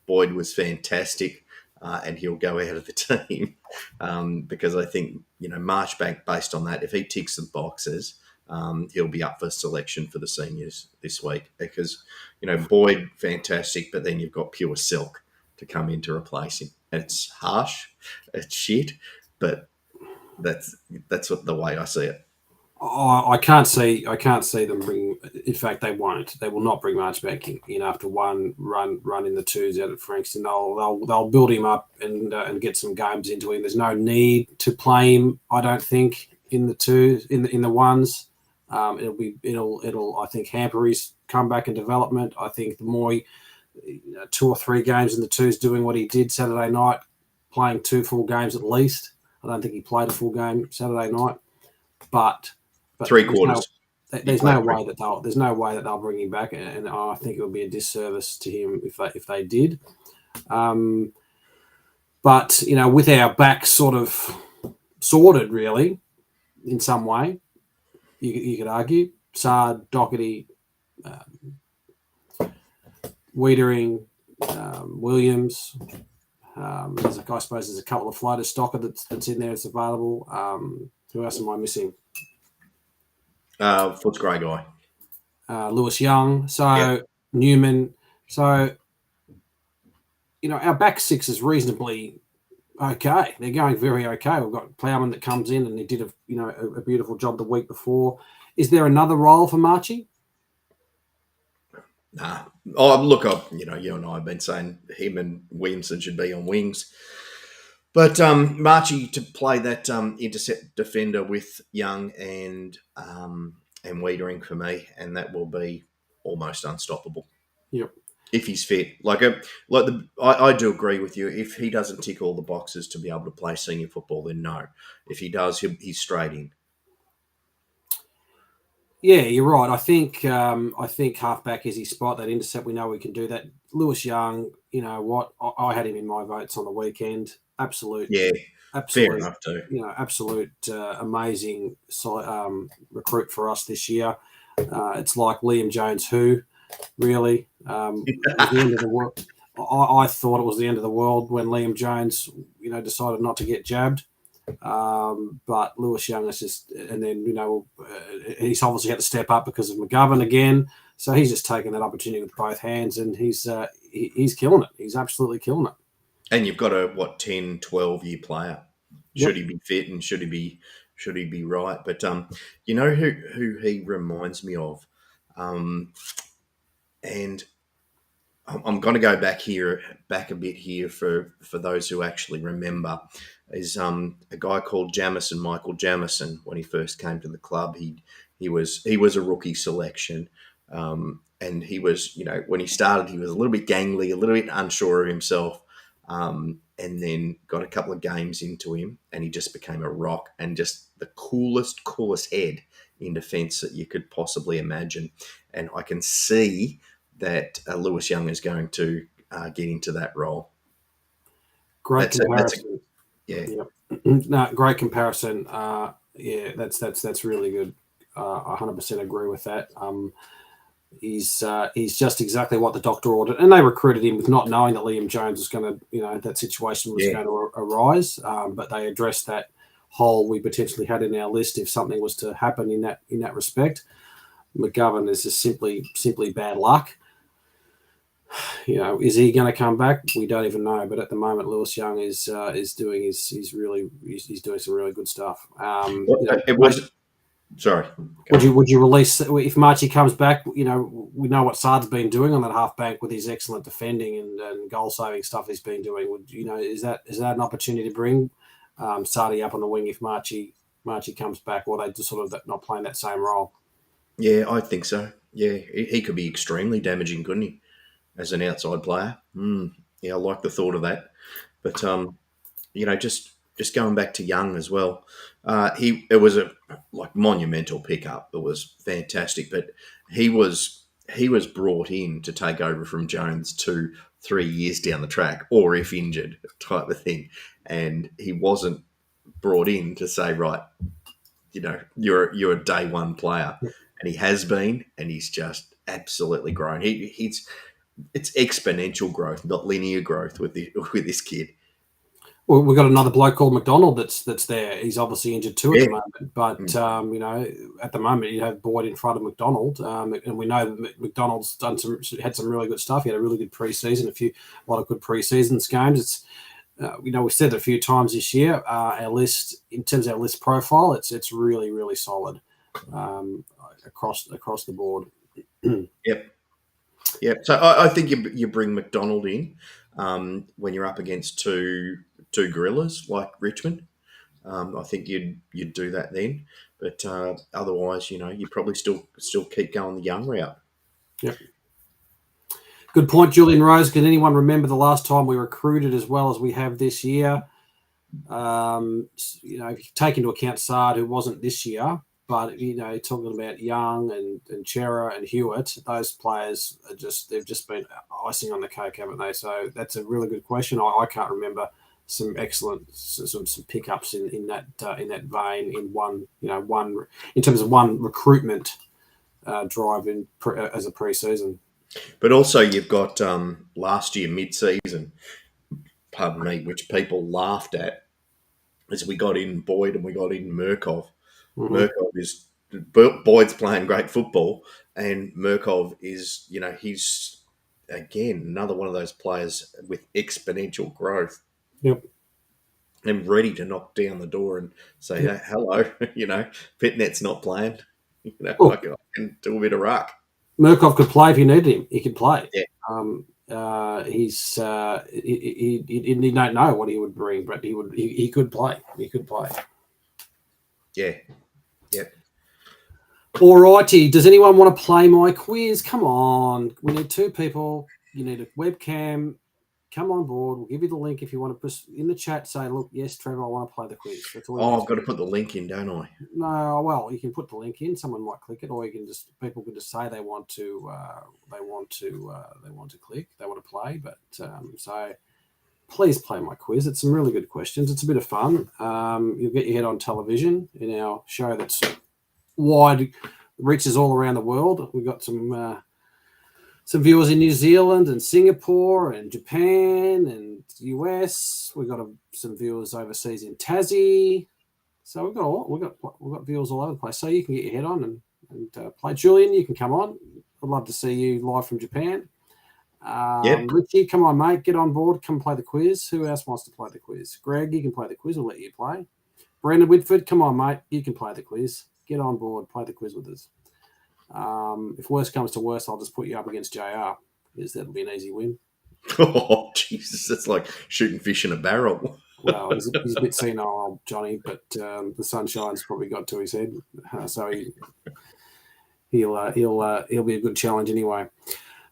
Boyd was fantastic, and he'll go out of the team because I think Marchbank, based on that, if he ticks the boxes, he'll be up for selection for the seniors this week because Boyd fantastic, but then you've got pure silk to come in to replace him. And it's harsh, it's shit, but that's what the way I see it. I can't see them bring. In fact, they won't. They will not bring Marchbank in after one run in the twos out at Frankston. They'll build him up and get some games into him. There's no need to play him. I don't think in the twos in the ones. It'll I think hamper his comeback and development. I think the more he, 2 or 3 games in the twos doing what he did Saturday night, playing 2 full games at least. I don't think he played a full game Saturday night, but 3/4. There's no way that they'll bring him back, and I think it would be a disservice to him if they did. But with our back sort of sorted, really, in some way, you could argue Sard, Doherty, Wiedering, Williams. I suppose there's a couple of floater stocker that's in there that's available. Who else am I missing? Footscray guy. Lewis Young. So Yep. Newman. So our back six is reasonably okay. They're going very okay. We've got Plowman that comes in and he did a beautiful job the week before. Is there another role for Marchie? Nah. Oh, look, you and I have been saying him and Williamson should be on wings. But Marchie to play that intercept defender with Young and Wiedering for me, and that will be almost unstoppable. Yep. If he's fit, I do agree with you. If he doesn't tick all the boxes to be able to play senior football, then no. If he does, he's straight in. Yeah, you're right. I think halfback is his spot. That intercept, we know we can do that. Lewis Young, you know what? I had him in my votes on the weekend. Absolute, fair enough too. Absolute amazing recruit for us this year. It's like Liam Jones, who really at the end of the world. I thought it was the end of the world when Liam Jones, decided not to get jabbed. But Lewis Young is just, and then he's obviously had to step up because of McGovern again. So he's just taken that opportunity with both hands, and he's killing it. He's absolutely killing it. And you've got a 10, 12-year player. Should he be fit and should he be right? But you know who he reminds me of, and I'm going to go back a bit here for those who actually remember, is a guy called Michael Jamison. When he first came to the club, he was a rookie selection, and he was, when he started, he was a little bit gangly, a little bit unsure of himself, and then got a couple of games into him, and he just became a rock and just the coolest head in defence that you could possibly imagine. And I can see that Lewis Young is going to get into that role. Great comparison. Yeah. No, great comparison. That's really good. I 100% agree with that. He's just exactly what the doctor ordered, and they recruited him with not knowing that Liam Jones was going to, that situation was going to arise. But they addressed that hole we potentially had in our list if something was to happen in that respect. McGovern is just simply bad luck. Is he going to come back? We don't even know. But at the moment, Lewis Young is doing he's doing some really good stuff. It was. Sorry. Would you release if Marchie comes back? We know what Sard's been doing on that half bank with his excellent defending and goal saving stuff he's been doing. Is that an opportunity to bring Sardi up on the wing if Marchie comes back, or they just sort of not playing that same role? Yeah, I think so. Yeah, he could be extremely damaging, couldn't he, as an outside player? Yeah, I like the thought of that. But just going back to Young as well, it was a monumental pickup. It was fantastic, but he was brought in to take over from Jones 2-3 years down the track, or if injured, type of thing, and he wasn't brought in to say, right, you're a day one player, and he has been, and he's just absolutely grown. It's exponential growth, not linear growth with this kid. Well, we've got another bloke called McDonald that's there. He's obviously injured too at the moment. But, at the moment you have Boyd in front of McDonald. And we know that McDonald's had some really good stuff. He had a really good preseason, a lot of good preseason games. It's, we've said it a few times this year, our list, in terms of our list profile, it's really, really solid across the board. Yep. So I think you bring McDonald in when you're up against two gorillas like Richmond. I think you'd do that then, but otherwise, you probably still keep going the Young route. Yep. Good point, Julian Rose. Can anyone remember the last time we recruited as well as we have this year? If you take into account Sard, who wasn't this year, but talking about Young and Chera and Hewitt, those players they've just been icing on the cake, haven't they? So that's a really good question. I can't remember some excellent some pickups in that vein in one in terms of one recruitment drive as a pre-season. But also you've got last year mid-season, pardon me, which people laughed at, as we got in Boyd and we got in Murkov. Mm-hmm. Boyd's playing great football, and Murkov is, he's again another one of those players with exponential growth. Yep. And ready to knock down the door and say, hey, hello, Pitnet's not playing. I can do a bit of ruck. Murkov could play if you needed him. He could play. Yeah. He don't know what he would bring, but he could play. He could play. Yeah. Yep. All righty. Does anyone want to play my quiz? Come on. We need 2 people. You need a webcam. Come on board. We'll give you the link if you want to put in the chat. Say, look, yes, Trevor, I want to play the quiz. That's all. I've got to put the link in, don't I? No, well, you can put the link in. Someone might click it, or people can just say they want to click, they want to play. But so please play my quiz. It's some really good questions. It's a bit of fun. You'll get your head on television in our show that's wide, reaches all around the world. We've got some viewers in New Zealand and Singapore and Japan and US. We've got some viewers overseas in Tassie. So we've got viewers all over the place. So you can get your head on and play. Julian, you can come on. I'd love to see you live from Japan. Yep. Richie, come on, mate. Get on board. Come play the quiz. Who else wants to play the quiz? Greg, you can play the quiz. We'll let you play. Brandon Whitford, come on, mate. You can play the quiz. Get on board. Play the quiz with us. If worse comes to worse, I'll just put you up against JR, because that'll be an easy win. Oh, Jesus. That's like shooting fish in a barrel. Well, he's a bit senile, Johnny, but the sunshine's probably got to his head, so he'll be a good challenge anyway.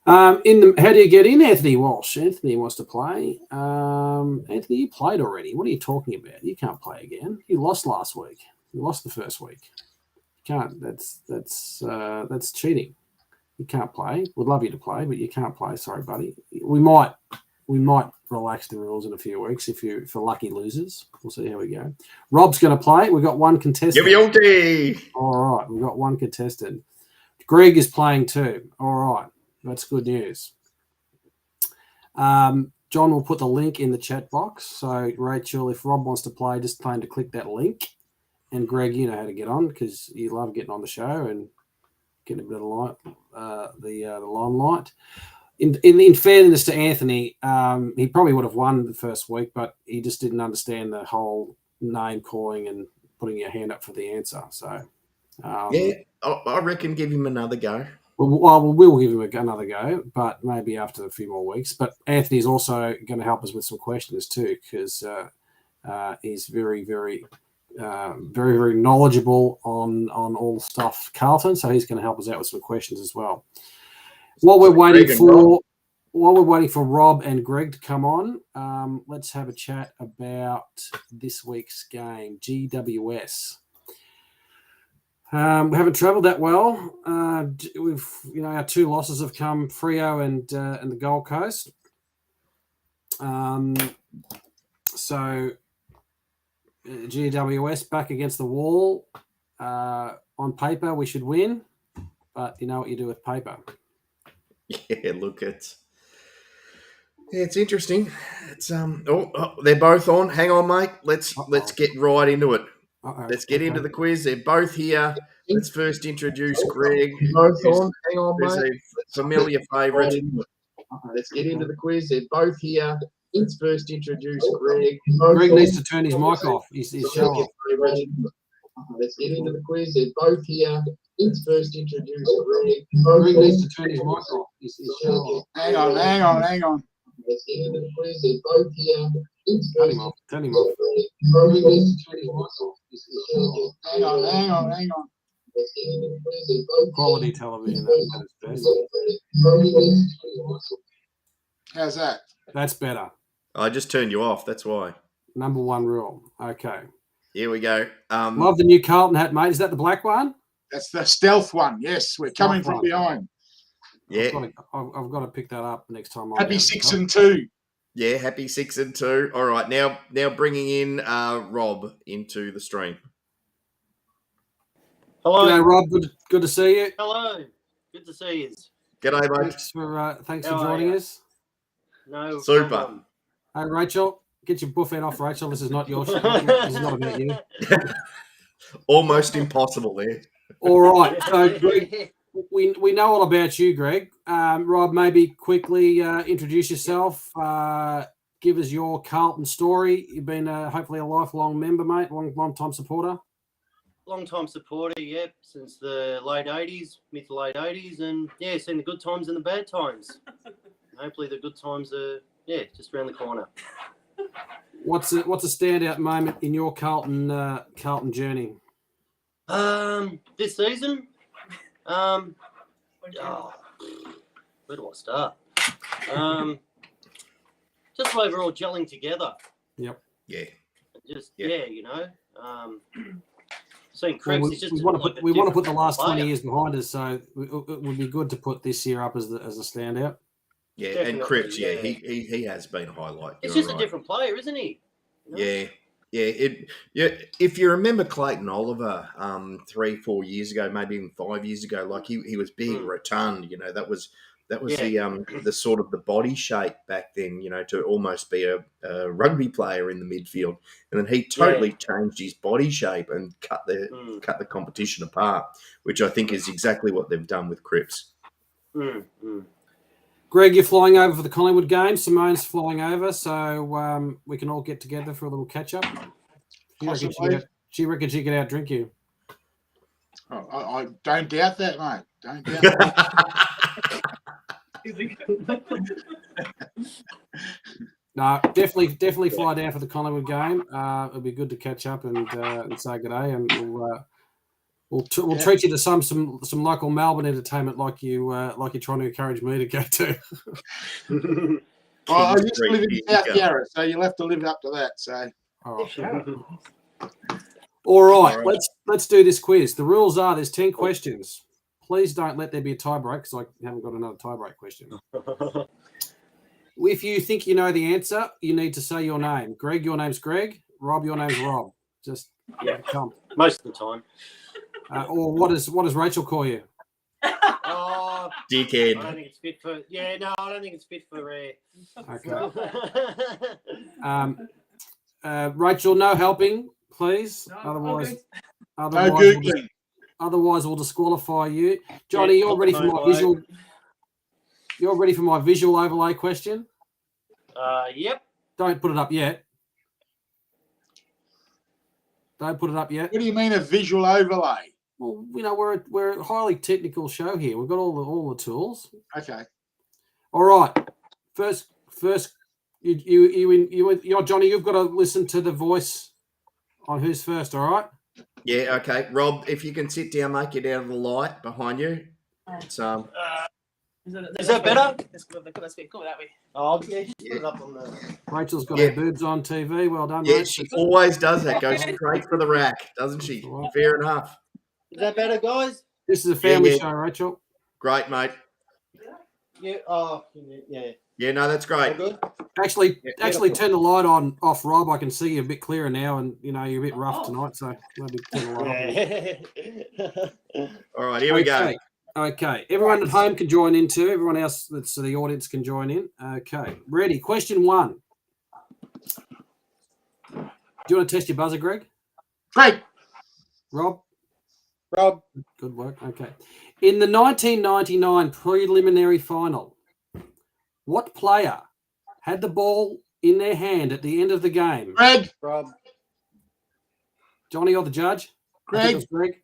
How do you get in, Anthony Walsh? Anthony wants to play. Anthony, you played already. What are you talking about? You can't play again. You lost last week. You lost the first week. You can't. That's cheating. You can't play. Would love you to play, but you can't play. Sorry, buddy. We might relax the rules in a few weeks for lucky losers. We'll see how we go. Rob's going to play. We've got one contestant. All right, we've got one contestant. Greg is playing too. All right, that's good news. John will put the link in the chat box. So, Rachel, if Rob wants to play, just plan to click that link. And Greg, you know how to get on, because you love getting on the show and getting a bit of light, the limelight. In fairness to Anthony, he probably would have won the first week, but he just didn't understand the whole name calling and putting your hand up for the answer. So, I reckon give him another go. Well, we'll give him another go, but maybe after a few more weeks. But Anthony's also going to help us with some questions too, because he's very, very, very, very knowledgeable on all stuff Carlton. So he's going to help us out with some questions as well. While we're waiting for while we're waiting for Rob and Greg to come on, let's have a chat about this week's game, GWS. We haven't travelled that well. We've, our two losses have come Freo and the Gold Coast. So GWS back against the wall. On paper, we should win, but you know what you do with paper. Yeah, look, it's interesting. It's they're both on. Hang on, mate. Let's get right into it. Let's get into the quiz. They're both here. Let's first introduce Greg. Both on. Hang on, Who's mate. a familiar favourite. Let's get into the quiz. They're both here. Let's first introduce Greg. Greg needs to turn his mic off. His show off. Let's get into the quiz. They're both here. Let's first introduce Greg. Greg needs to turn his mic off. His show off. Hang on. Let's get into the quiz. They're both here. Turn him off. Greg needs to turn his mic off. Hang on. Quality television at its best. How's that? That's better. I just turned you off. That's why. Number one rule. Okay. Here we go. Love the new Carlton hat, mate. Is that the black one? That's the stealth one. Yes, we're coming from behind. Yeah. I've got to pick that up next time. Happy 6 and 2. Yeah, happy 6 and 2. All right, now bringing in Rob into the stream. Hello. G'day, Rob. Good to see you. Hello. Good to see you. G'day, mate. Thanks for joining us. No. Super. Problem. Hey, Rachel, get your buffet off, Rachel. This is not your show. This is not about you. Almost impossible there. All right. So, Greg, we know all about you, Greg. Rob, maybe quickly introduce yourself. Give us your Carlton story. You've been hopefully a lifelong member, mate. Long time supporter. Long-time supporter, yep, since the late 80s, mid to late 80s, and, yeah, seen the good times and the bad times. Hopefully the good times are, just around the corner. What's a standout moment in your Carlton journey? This season, where do I start? Just overall gelling together. Yep. Yeah. Just, yep. Seeing Krebs, we want to put the last 20 years behind us, so it would be good to put this year up as a standout. Yeah, Definitely, and Cripps, he has been a highlight. It's just a different player, isn't he? You know? Yeah. If you remember Clayton Oliver, 3-4 years ago, maybe even 5 years ago, like he was big, rotund. You know, that was the sort of the body shape back then. You know, to almost be a rugby player in the midfield, and then he totally changed his body shape and cut the competition apart, which I think is exactly what they've done with Cripps. Greg, you're flying over for the Collingwood game. Simone's flying over, so we can all get together for a little catch-up. She reckons she can out-drink you. Oh, I don't doubt that, mate. Don't doubt that. No, definitely fly down for the Collingwood game. It'll be good to catch up and say good day, and we'll treat you to some local Melbourne entertainment like you're trying to encourage me to go to. I used to live in South Yarra, so you'll have to live up to that. So, all right. Let's do this quiz. The rules are: there's 10 questions. Please don't let there be a tie break because I haven't got another tie break question. If you think you know the answer, you need to say your name. Greg, your name's Greg. Rob, your name's Rob. Just come. Most of the time. Or what does Rachel call you? Oh, dickhead. I don't think it's fit for. Yeah, no, I don't think it's fit for. Okay. Rachel, no helping, please. No, Googling. Otherwise, we'll disqualify you. Johnny, you're ready for my visual. You're ready for my visual overlay question? Yep. Don't put it up yet. Don't put it up yet. What do you mean a visual overlay? Well, you know, we're a highly technical show here. We've got all the tools. Okay. All right. First, you're Johnny. You've got to listen to the voice on who's first. All right. Yeah. Okay. Rob, if you can sit down, mate, get out of the light behind you. It's Is that better? Let's go that way. Oh, yeah, just put it up on the. Rachel's got Yeah. her boobs on TV. Well done, Yeah, mate. she always does that. Goes straight for the rack, doesn't she? Fair enough. Is that better, guys? This is a family Yeah. show, Rachel. Great, mate. Yeah. Oh, yeah. Yeah, no, that's All great. good. Actually, beautiful. turn the light off, Rob. I can see you a bit clearer now, and you're a bit rough tonight, so maybe turn the light off. Yeah. All right, here we go. Okay. Everyone at home can join in too. Everyone else that's the audience can join in. Okay. Ready. Question 1. Do you want to test your buzzer, Greg? Greg. Rob? Rob. Good work. Okay. In the 1999 preliminary final, what player had the ball in their hand at the end of the game? Greg. Rob. Johnny or the judge? I think it was Greg. Greg.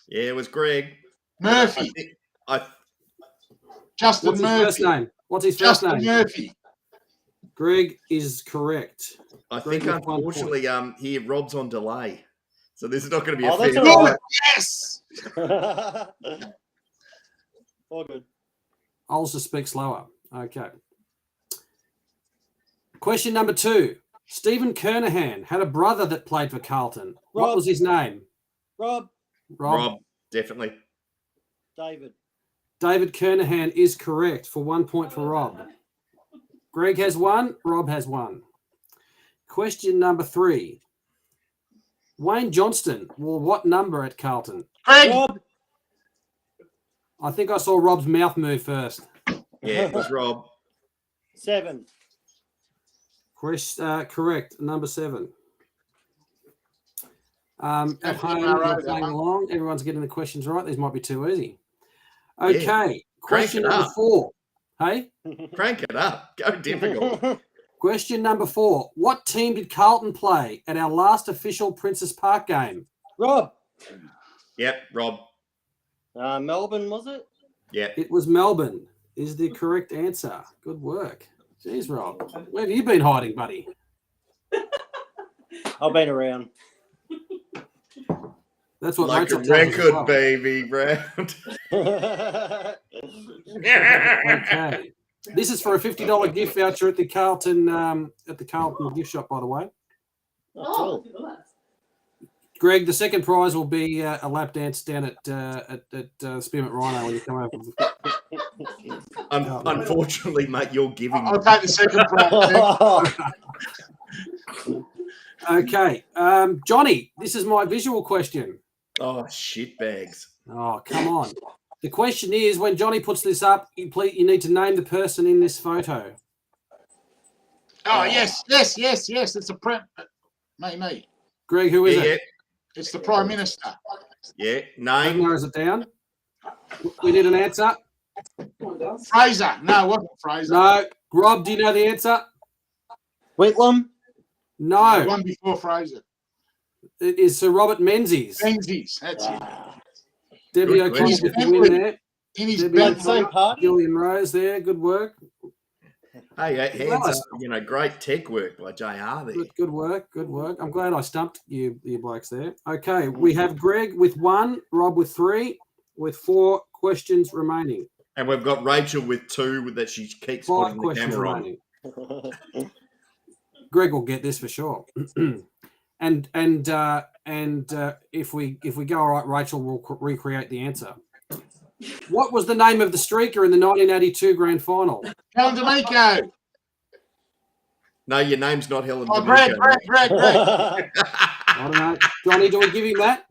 Yeah, it was Greg. Murphy. Justin What's his Murphy. first name? What's his first Justin name? Murphy. Greg is correct. I Greg think, with 1 point. unfortunately, here Rob's on delay, so this is not going to be a Oh, fair. that's all right. Yes. All good. I'll just speak slower. Okay. Question number 2. Stephen Kernahan had a brother that played for Carlton. What Rob. was his name? Rob. Rob, definitely. David. David Kernahan is correct for 1 point for Rob. Greg has 1. Rob has 1. Question number 3. Wayne Johnston wore what number at Carlton? Greg. Rob. I think I saw Rob's mouth move first. Yeah, it was Rob. 7. Correct. Number 7. At That's home, in a row, you're that playing one. along. Everyone's getting the questions right. These might be too easy. Okay. Question it number up. 4. Hey? Crank it up. Go difficult. Question number 4. What team did Carlton play at our last official Princess Park game? Rob. Yep, Rob. Melbourne, was it? Yep. It was Melbourne is the correct answer. Good work. Jeez, Rob. Where have you been hiding, buddy? I've been around. That's what Like a Rachel tells us as record, well. baby, round. Okay. This is for a $50 gift voucher at the Carlton gift shop, by the way. Oh, cool. Greg, the second prize will be a lap dance down at Spearmint Rhino when you come over. Unfortunately, mate, you're giving. I'll take the second prize. Okay. Johnny, this is my visual question. Oh, shit bags. Oh, come on. The question is, when Johnny puts this up, you need to name the person in this photo. Oh, yes. It's a prep. Me. Greg, who is Yeah, it? It's the Prime Minister. yeah. Who Name. narrows it down? We need an answer. Fraser. No, it wasn't Fraser. No. Rob, do you know the answer? Whitlam. The No. one before Fraser. It is Sir Robert Menzies. Menzies. That's it. Debbie Good O'Connor question. with the win there. In his Debbie bed. At the same party. Julian Rose there. Good work. Hey, hands Nice. up. Great tech work by JR there. Good work. Good work. I'm glad I stumped you blokes there. Okay. We have Greg with 1, Rob with 3, with 4 questions remaining. And we've got Rachel with 2 that she keeps 5 putting the questions camera on. remaining. Greg will get this for sure. and if we go all right, Rachel will recreate the answer. What was the name of the streaker in the 1982 grand final? Helen D'Amico. No, your name's not Helen Oh, D'Amico. Greg. I don't know. Johnny, do we give him that?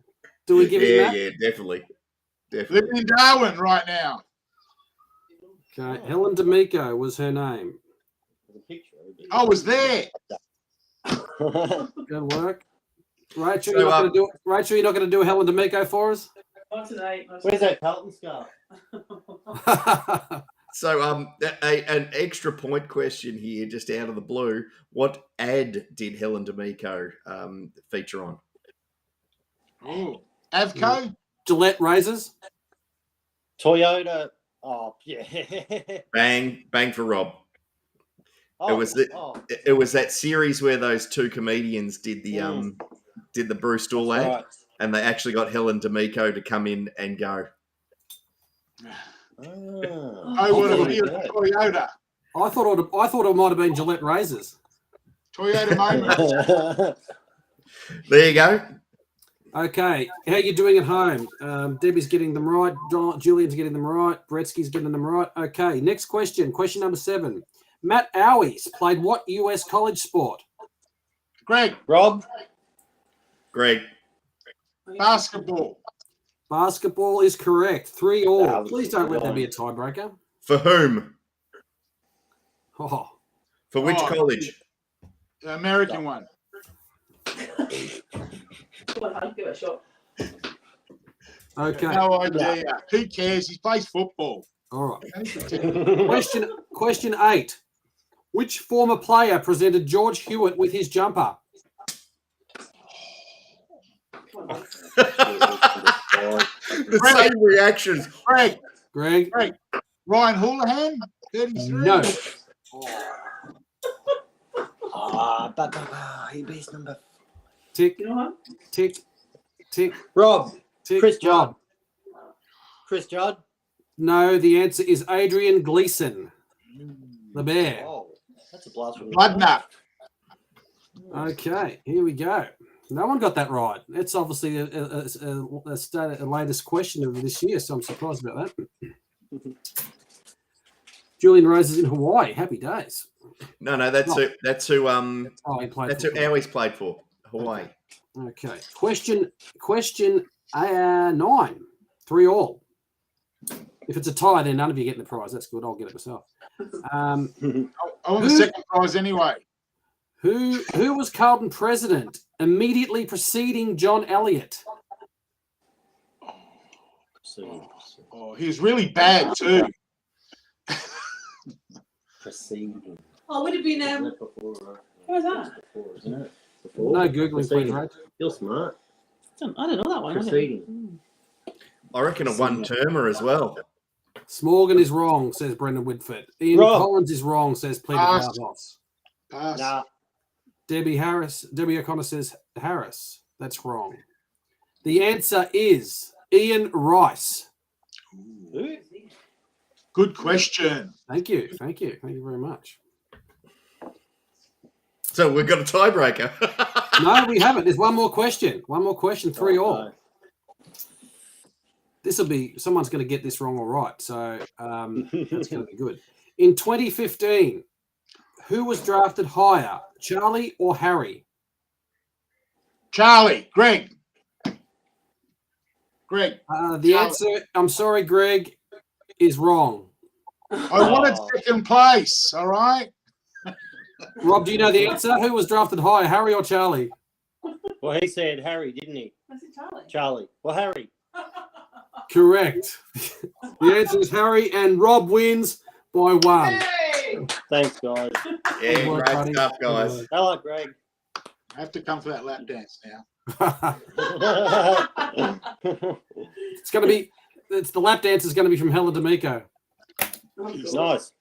Do we give him that? Yeah, definitely. Living in Darwin right now. Okay. Helen D'Amico was her name. I was there. Good work. Rachel, So, you're not going to do it. Rachel, you're not going to do a Helen D'Amico for us? Not today. Where's that Carlton scarf? So, an extra point question here, just out of the blue. What ad did Helen D'Amico feature on? Ooh. Avco. Gillette razors. Toyota. Oh, yeah. Bang for Rob. Oh, It was the- oh, It was that series where those 2 comedians did the Bruce Dool ad, right. and they actually got Helen D'Amico to come in and go. Oh, what a weird Toyota. I thought it might have been Gillette razors. Toyota moment. There you go. Okay, how you doing at home? Debbie's getting them right. Julian's getting them right. Bretsky's getting them right. Okay, next question. Question number 7. Matt Owies played what US college sport? Greg, Rob, Greg. basketball. Basketball is correct. 3-all. That was Please a don't good let that one. be a tiebreaker. For whom? Oh, For which Oh. college? The American one. Come on, I'll give it a shot. okay. No idea. Who cares? He plays football. All right. Question 8. Which former player presented George Hewitt with his jumper? Come on, The same reactions. Greg, Greg? Ryan Houlihan, 33. No. He beats number. Tick, You know what? tick, tick, Rob, tick. Chris Judd. Rob. Chris Judd. No, the answer is Adrian Gleason, the Bear. Oh, that's a blast from the Blood nut. Okay, here we go. No one got that right. That's obviously a latest question of this year, so I'm surprised about that. Julian Rose is in Hawaii. Happy days. No, that's who Oh, he played. that's who football. Owies played for. Hawaii. Okay. Question 9. 3-all. If it's a tie, then none of you get the prize. That's good. I'll get it myself. I want the second prize anyway. Who was Carlton president immediately preceding John Elliott? Oh, he was really bad too. Proceeding. Oh, would it be now? Who Who was that? Isn't it? Before? No Googling, please, Proceeding. right? You're smart. I don't know that one. Proceeding. I reckon a one-termer as well. Smorgan is wrong, says Brendan Whitford. Ian Rob. Collins is wrong, says Peter Pass. Bartos. Pass. Nah. Debbie O'Connor says Harris. That's wrong. The answer is Ian Rice. Who? Good question. Thank you. Thank you. Thank you very much. So we've got a tiebreaker. No, we haven't. There's one more question. 3-all. Oh, no. This will be, someone's going to get this wrong or right. So that's going to be good. In 2015, who was drafted higher, Charlie or Harry? Charlie, Greg. Greg. The answer, I'm sorry, Greg, is wrong. I wanted second place. All right. Rob, do you know the answer? Who was drafted higher, Harry or Charlie? Well, he said Harry, didn't he? I said Charlie. Charlie. Well, Harry. Correct. The answer is Harry, and Rob wins by 1. Hey! Thanks, guys. Yeah, Good work, great buddy. stuff, guys. I like Greg. I have to come for that lap dance now. It's the lap dance is going to be from Hella D'Amico. Nice.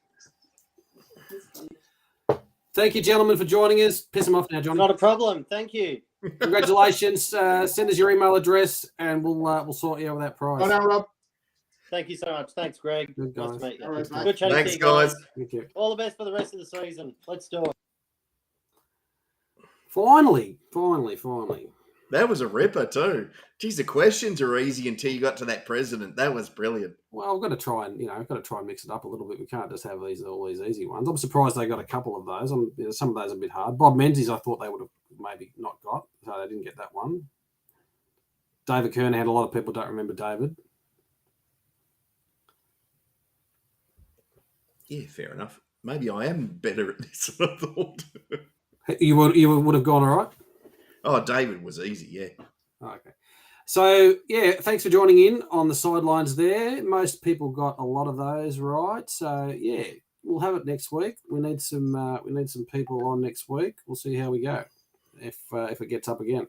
Thank you, gentlemen, for joining us. Piss him off now, Johnny. Not a problem. Thank you. Congratulations. Send us your email address, and we'll sort you out with that prize. Well done, Rob. Thank you so much. Thanks, Greg. Good Nice guys. to meet you. All right, mate. Good chatting Thanks, to you guys. guys. Thank you. All the best for the rest of the season. Let's do it. Finally. That was a ripper too. Geez, the questions are easy until you got to that president. That was brilliant. Well, I've got to try and mix it up a little bit. We can't just have all these easy ones. I'm surprised they got a couple of those. Some of those are a bit hard. Bob Menzies, I thought they would have maybe not got, so they didn't get that one. David Kernahan, a lot of people don't remember David. Yeah, fair enough. Maybe I am better at this than I thought. You would have gone all right. Oh, David was easy, yeah. Okay. So, yeah, thanks for joining in on the sidelines there. Most people got a lot of those right. So, yeah, we'll have it next week. We need some people on next week. We'll see how we go if it gets up again.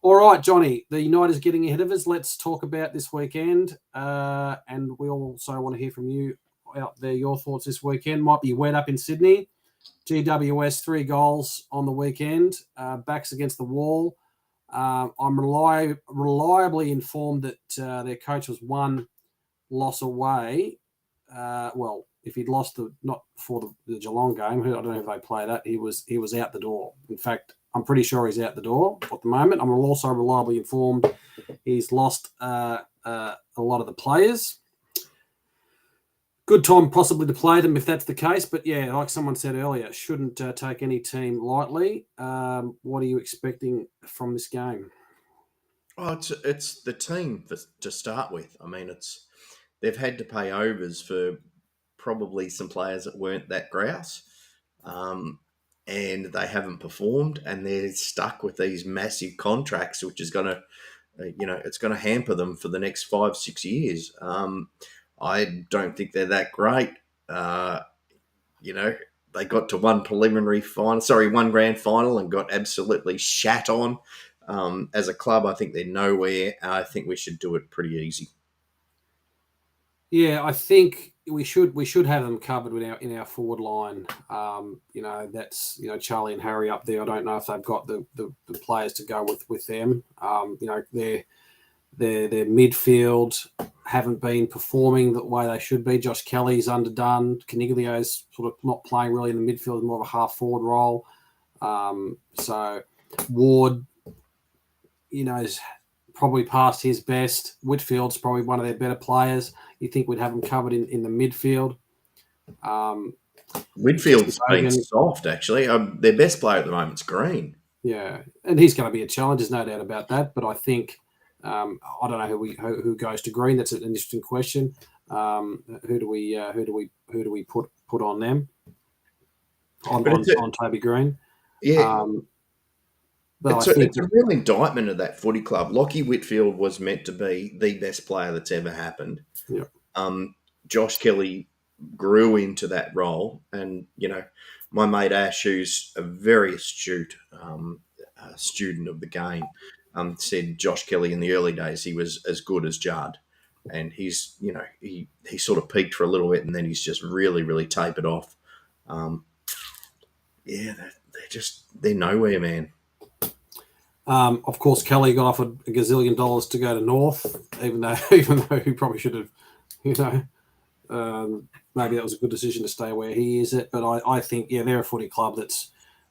All right, Johnny, the night is getting ahead of us. Let's talk about this weekend. And we also want to hear from you out there. Your thoughts this weekend might be wet up in Sydney. GWS 3 goals on the weekend, backs against the wall. I'm reliably informed that their coach was one loss away, well, if he'd lost not for the Geelong game, I don't know if they play that, he was out the door. In fact, I'm pretty sure he's out the door at the moment. I'm also reliably informed he's lost a lot of the players. Good time possibly to play them if that's the case. But, yeah, like someone said earlier, shouldn't take any team lightly. What are you expecting from this game? Oh, it's the team to start with. I mean, they've had to pay overs for probably some players that weren't that grouse, and they haven't performed, and they're stuck with these massive contracts, which is going to, it's going to hamper them for the next 5-6 years. I don't think they're that great. They got to one grand final and got absolutely shat on. As a club, I think they're nowhere. I think we should do it pretty easy. Yeah, I think we should have them covered in our forward line. That's Charlie and Harry up there. I don't know if they've got the players to go with them. Their midfield haven't been performing the way they should be. Josh Kelly's underdone. Caniglio's sort of not playing really in the midfield, more of a half forward role. So Ward, is probably past his best. Whitfield's probably one of their better players. You think we'd have them covered in the midfield? Whitfield's been soft, actually. Their best player at the moment is Green. Yeah, and he's going to be a challenge. There's no doubt about that. But I think I don't know who goes to Green. That's an interesting question. Who do we put on them? On Toby Green? Yeah. But it's a real indictment of that footy club. Lockie Whitfield was meant to be the best player that's ever happened. Yeah. Josh Kelly grew into that role, and my mate Ash, who's a very astute student of the game, said Josh Kelly in the early days he was as good as Judd, and he's he sort of peaked for a little bit, and then he's just really really tapered off. They're nowhere, man. Of course, Kelly got offered $1 gazillion to go to North, even though he probably should have, maybe that was a good decision to stay where he is at. But I think, they're a footy club that's,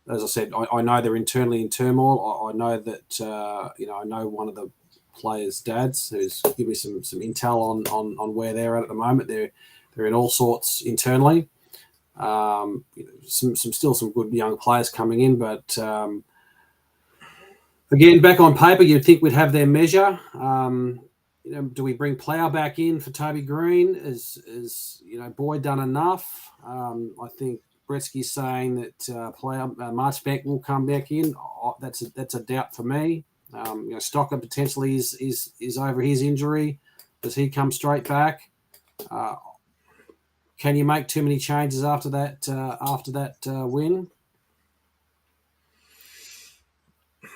as I said, I know they're internally in turmoil. I know that, I know one of the players' dads who's given me some intel on where they're at the moment. They're in all sorts internally. Some good young players coming in, but. Again, back on paper, you'd think we'd have their measure. Do we bring Plough back in for Toby Green? Is Boyd done enough? I think Bretsky's saying that Marchbank will come back in. That's a doubt for me. Stocker potentially is over his injury. Does he come straight back? Can you make too many changes after that win?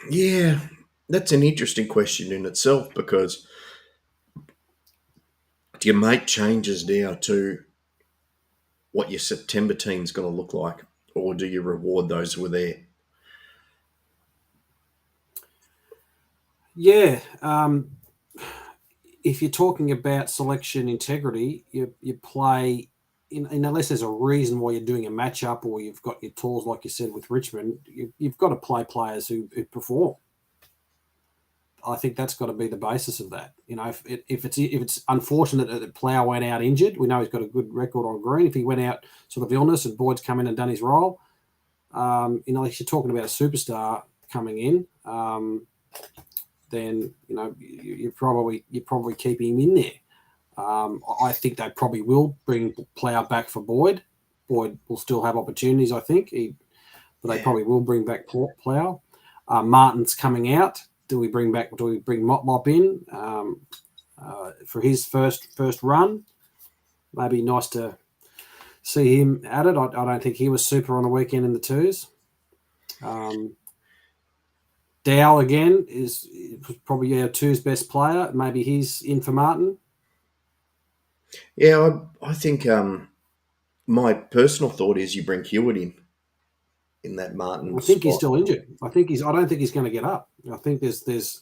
Yeah, that's an interesting question in itself, because do you make changes now to what your September team's going to look like, or do you reward those who were there? Yeah. If you're talking about selection integrity, you play unless there's a reason why you're doing a matchup or you've got your tools, like you said, with Richmond, you've got to play players who perform. I think that's got to be the basis of that. If it's unfortunate that Plough went out injured, we know he's got a good record on Green. If he went out sort of illness and Boyd's come in and done his role, if you're talking about a superstar coming in, then you probably keep him in there. I think they probably will bring Plough back for Boyd. Boyd will still have opportunities, I think, but they probably will bring back Plough. Martin's coming out. Do we bring Mop in for his first run? Maybe nice to see him at it. I don't think he was super on the weekend in the twos. Dow again is probably our twos best player. Maybe he's in for Martin. Yeah, I think my personal thought is you bring Hewitt in that Martin. I think he's still injured. I don't think he's going to get up. I think there's.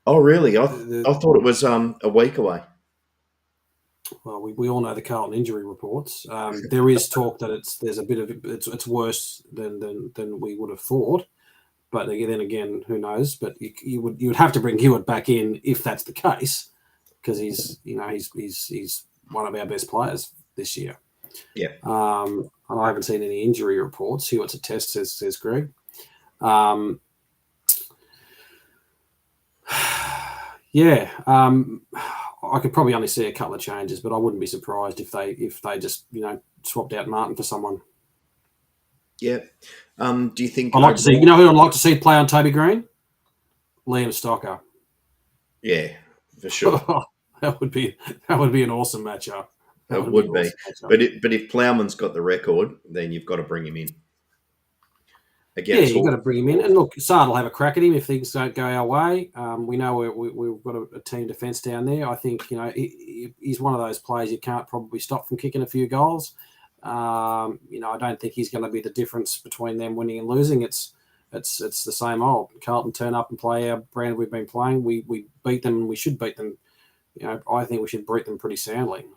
Oh really? I thought it was a week away. Well, we all know the Carlton injury reports. There is talk that it's worse than we would have thought. But then again, who knows? But you would have to bring Hewitt back in if that's the case, because he's one of our best players this year. Yeah. And I haven't seen any injury reports. Hewitt's a test, says Greg. Yeah. I could probably only see a couple of changes, but I wouldn't be surprised if they just swapped out Martin for someone. Yeah. Do you think I'd like to see? You know who I'd like to see play on Toby Green? Liam Stocker. Yeah, for sure. That would be an awesome matchup. It would be. But if Plowman's got the record, then you've got to bring him in. Again, yeah, you've got to bring him in. And look, Sard will have a crack at him if things don't go our way. We know we've got a team defence down there. I think he's one of those players you can't probably stop from kicking a few goals. I don't think he's going to be the difference between them winning and losing. It's the same old. Carlton turn up and play our brand we've been playing. We beat them, and we should beat them. I think we should beat them pretty soundly.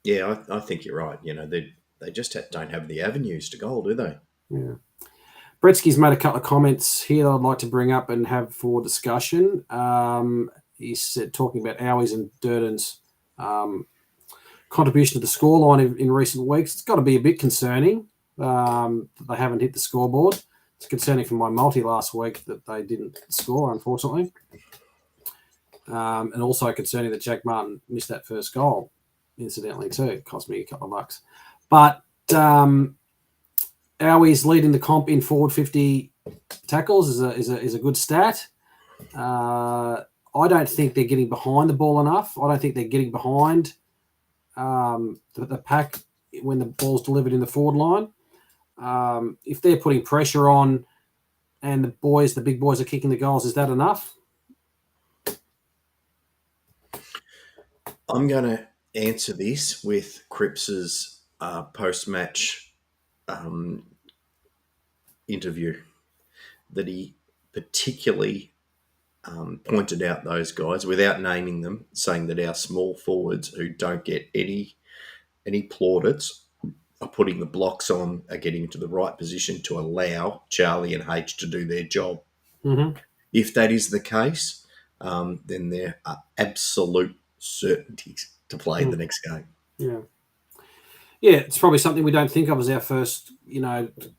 Yeah, I think you're right. They just don't have the avenues to goal, do they? Yeah. Bretsky's made a couple of comments here that I'd like to bring up and have for discussion. He said, talking about Owies and Durden's contribution to the scoreline in recent weeks, it's got to be a bit concerning that they haven't hit the scoreboard. It's concerning for my multi last week that they didn't score, unfortunately. And also concerning that Jack Martin missed that first goal, incidentally, too. It cost me a couple of bucks. But Owies leading the comp in forward 50 tackles is a good stat. I don't think they're getting behind the ball enough. I don't think they're getting behind the pack when the ball's delivered in the forward line. If they're putting pressure on and the big boys are kicking the goals, is that enough? I'm going to answer this with Cripps's post-match interview, that he particularly pointed out those guys without naming them, saying that our small forwards who don't get any plaudits are putting the blocks on, are getting into the right position to allow Charlie and H to do their job. Mm-hmm. If that is the case, then there are absolute certainties to play the next game. Yeah, it's probably something we don't think of as our first,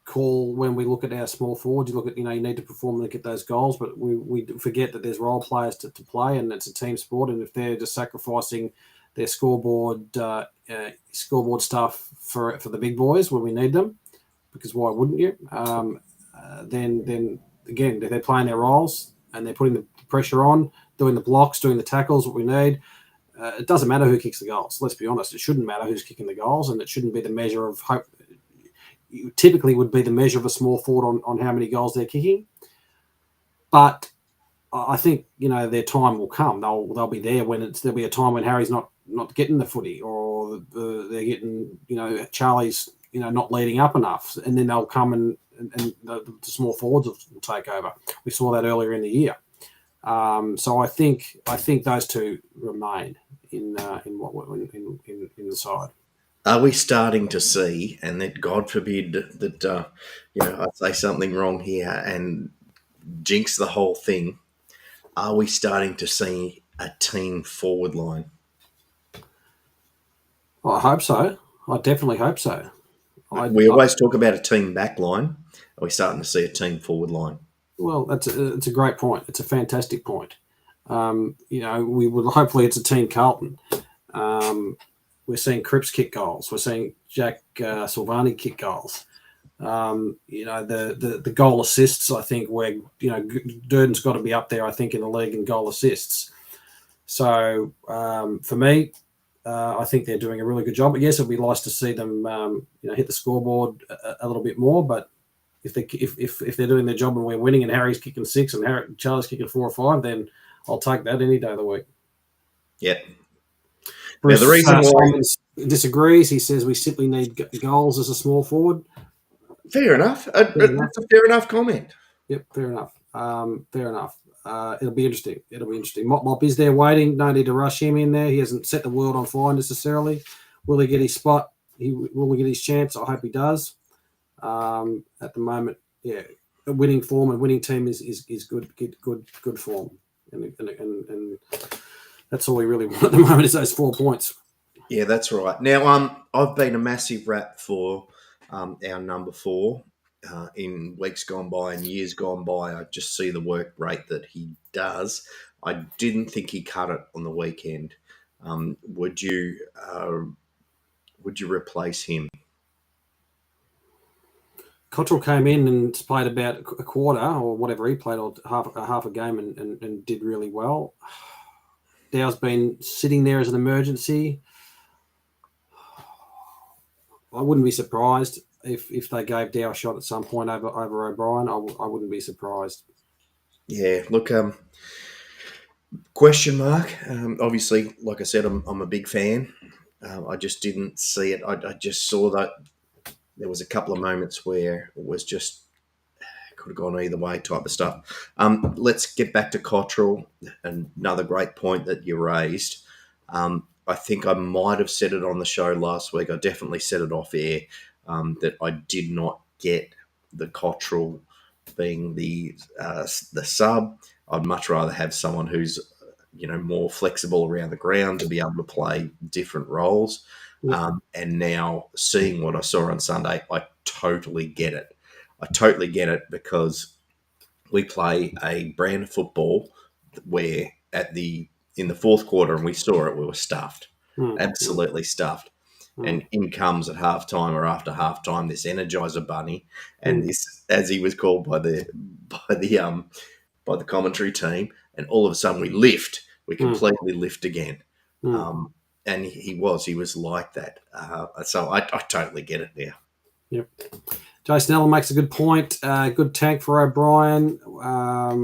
call when we look at our small forwards. You look at, you need to perform and get those goals, but we forget that there's role players to play, and it's a team sport. And if they're just sacrificing their scoreboard stuff for the big boys when we need them, because why wouldn't you? Then again, if they're playing their roles and they're putting the pressure on, doing the blocks, doing the tackles, what we need. It doesn't matter who kicks the goals. Let's be honest. It shouldn't matter who's kicking the goals, and it shouldn't be the measure of hope. It typically would be the measure of a small forward on how many goals they're kicking. But I think their time will come. They'll be there when there'll be a time when Harry's not getting the footy, or they're getting Charlie's not leading up enough, and then they'll come and the small forwards will take over. We saw that earlier in the year. So I think those two remain in the side. Are we starting to see, and that God forbid that I say something wrong here and jinx the whole thing? Are we starting to see a team forward line? I hope so. I definitely hope so. We always talk about a team back line. Are we starting to see a team forward line? Well, it's a great point. It's a fantastic point. We would hopefully it's a team Carlton. We're seeing Cripps kick goals. We're seeing Jack Silvani kick goals. The goal assists. I think where Durden's got to be up there. I think in the league in goal assists. So for me, I think they're doing a really good job. But yes, it'd be nice to see them hit the scoreboard a little bit more. But if they're doing their job and we're winning and Harry's kicking 6 and Charlie's kicking 4 or 5, then I'll take that any day of the week. Yeah. Bruce, now the reason why disagrees. He says we simply need goals as a small forward. Fair enough. That's a fair enough comment. Yep, fair enough. it'll be interesting. It'll be interesting. Mop is there waiting. No need to rush him in there. He hasn't set the world on fire necessarily. Will he get his spot? Will he get his chance? I hope he does. At the moment, yeah, a winning form and winning team is good form, and that's all we really want at the moment is those 4 points. Yeah, that's right. Now, I've been a massive rap for our number 4 in weeks gone by and years gone by. I just see the work rate that he does. I didn't think he cut it on the weekend. Would you replace him? Cottrell came in and played about a quarter or whatever he played, or half a game, and did really well. Dow's been sitting there as an emergency. I wouldn't be surprised if they gave Dow a shot at some point over O'Brien. I wouldn't be surprised. Yeah, look, question mark. Obviously, like I said, I'm a big fan. I just didn't see it. I just saw that there was a couple of moments where it was just could have gone either way type of stuff. Let's get back to Cottrell. Another great point that you raised. I think I might have said it on the show last week. I definitely said it off air that I did not get the Cottrell being the sub. I'd much rather have someone who's more flexible around the ground to be able to play different roles. And now seeing what I saw on Sunday, I totally get it. I totally get it because we play a brand of football where in the fourth quarter, and we saw it, we were stuffed, absolutely stuffed. And in comes at halftime or after halftime this Energizer Bunny, and this, as he was called by the commentary team, and all of a sudden we completely lift again. And he was like that. So I totally get it now. Yep. Jason Allen makes a good point. Good tank for O'Brien.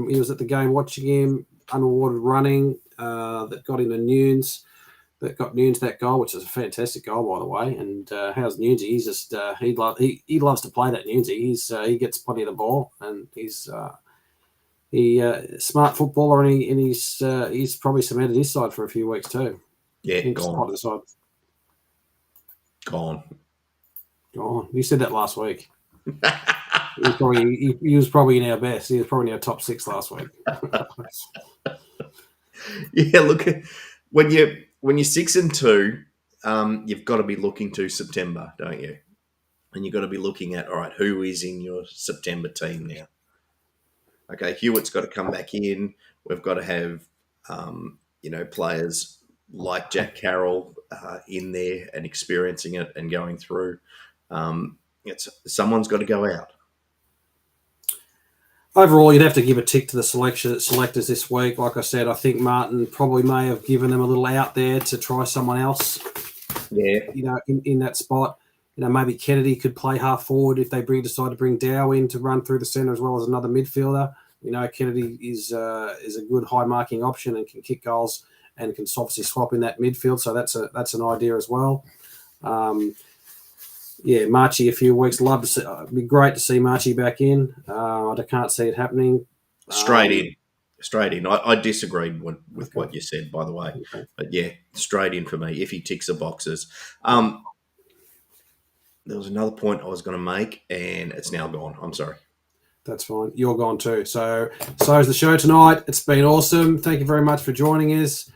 He was at the game watching him, unrewarded running that got into Nunes. That got Nunes that goal, which is a fantastic goal, by the way. And how's Nunes? He's just he loves to play that Nunes. He gets plenty of the ball, and he's smart footballer, and he's probably cemented his side for a few weeks too. Yeah, gone. You said that last week. He was probably in our best. He was probably in our top 6 last week. Yeah, look, when you're 6-2, you've got to be looking to September, don't you? And you've got to be looking at, all right, who is in your September team now? Okay, Hewitt's got to come back in. We've got to have, players like Jack Carroll in there and experiencing it and going through. Someone's got to go out. Overall, you'd have to give a tick to the selectors this week. Like I said, I think Martin probably may have given them a little out there to try someone else. Yeah, in that spot. Maybe Kennedy could play half forward if they decide to bring Dow in to run through the centre as well as another midfielder. Kennedy is a good high marking option and can kick goals and can obviously swap in that midfield. So that's an idea as well. Marchie a few weeks. Love to see. It'd be great to see Marchie back in. I can't see it happening. Straight in. I disagreed with what you said, by the way. Okay. But yeah, straight in for me if he ticks the boxes. There was another point I was going to make, and it's now gone. I'm sorry. That's fine. You're gone too. So is the show tonight. It's been awesome. Thank you very much for joining us.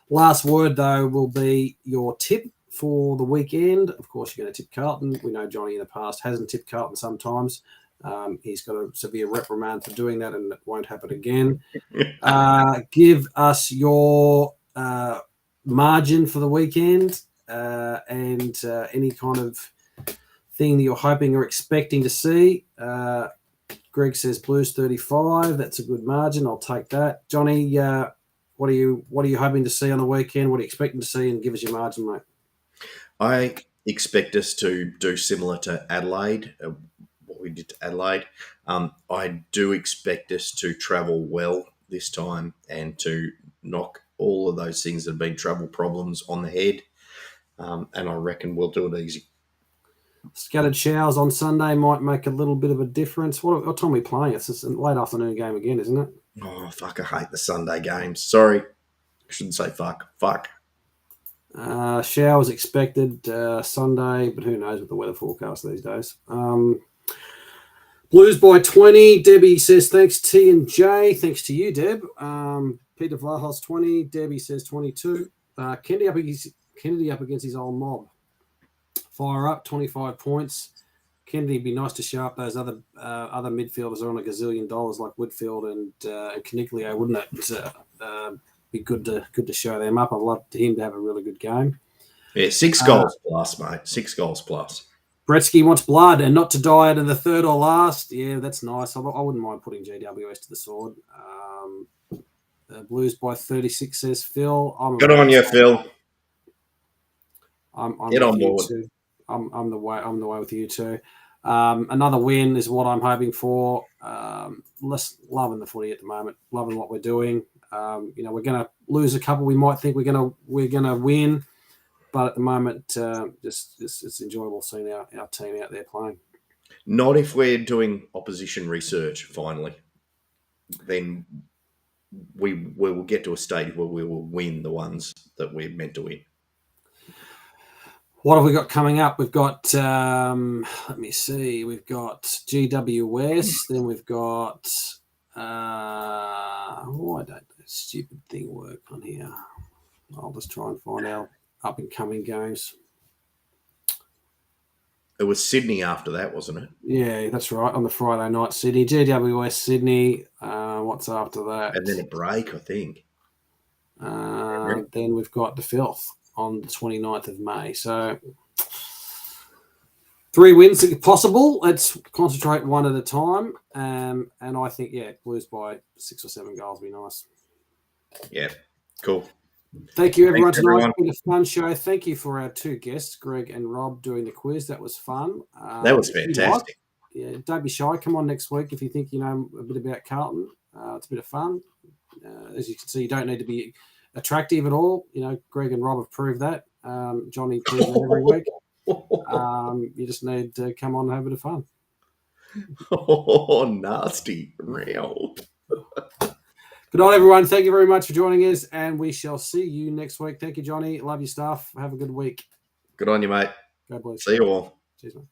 Last word, though, will be your tip for the weekend. Of course, you're going to tip Carlton. We know Johnny in the past hasn't tipped Carlton sometimes. He's got a severe reprimand for doing that, and it won't happen again. Give us your margin for the weekend and any kind of thing that you're hoping or expecting to see. Greg says Blues 35. That's a good margin. I'll take that. Johnny, what are you hoping to see on the weekend? What are you expecting to see? And give us your margin, mate. I expect us to do similar to Adelaide, what we did to Adelaide. I do expect us to travel well this time and to knock all of those things that have been travel problems on the head. And I reckon we'll do it easy. Scattered showers on Sunday might make a little bit of a difference. What time are we playing? It's a late afternoon game again, isn't it? Oh, fuck, I hate the Sunday games. Sorry. I shouldn't say fuck. Fuck. Showers expected Sunday, but who knows with the weather forecast these days. Blues by 20. Debbie says, thanks, T and J. Thanks to you, Deb. Peter Vlahos, 20. Debbie says 22. Kennedy up against his old mob. Fire up, 25 points. Kennedy, it'd be nice to show up those other midfielders are on $1 gazillion like Whitfield and Caniglio, wouldn't it? Be good to show them up. I'd love him to have a really good game. Yeah, 6 goals plus, mate. 6 goals plus. Bretsky wants blood and not to die out in the third or last. Yeah, that's nice. I wouldn't mind putting GWS to the sword. Blues by 36 says Phil. Good on you, Phil. I'm Get on board. too. I'm the way with you too. Another win is what I'm hoping for. Less loving the footy at the moment. Loving what we're doing. We're going to lose a couple. We might think we're going to win, but at the moment, it's enjoyable seeing our team out there playing. Not if we're doing opposition research. Finally, then we will get to a stage where we will win the ones that we're meant to win. What have we got coming up? We've got, let me see, we've got GWS, then we've got, why don't this stupid thing work on here? I'll just try and find our up-and-coming games. It was Sydney after that, wasn't it? Yeah, that's right, on the Friday night, Sydney. GWS, Sydney, what's after that? And then a break, I think. Then we've got the Filth on the 29th of May. So 3 wins possible. Let's concentrate one at a time. And I think, Blues by 6 or 7 goals would be nice. Yeah, cool. Thank you, everyone, Thanks, tonight. everyone. It's been a fun show. Thank you for our 2 guests, Greg and Rob, doing the quiz. That was fun. That was fantastic. Don't be shy. Come on next week if you think you know a bit about Carlton. It's a bit of fun. As you can see, you don't need to be attractive at all. Greg and Rob have proved that. Johnny proves that every week. You just need to come on and have a bit of fun. Oh, nasty. Real. Good night, everyone. Thank you very much for joining us, and we shall see you next week. Thank you, Johnny. Love your stuff. Have a good week. Good on you, mate. God bless. See you all. Cheers, mate.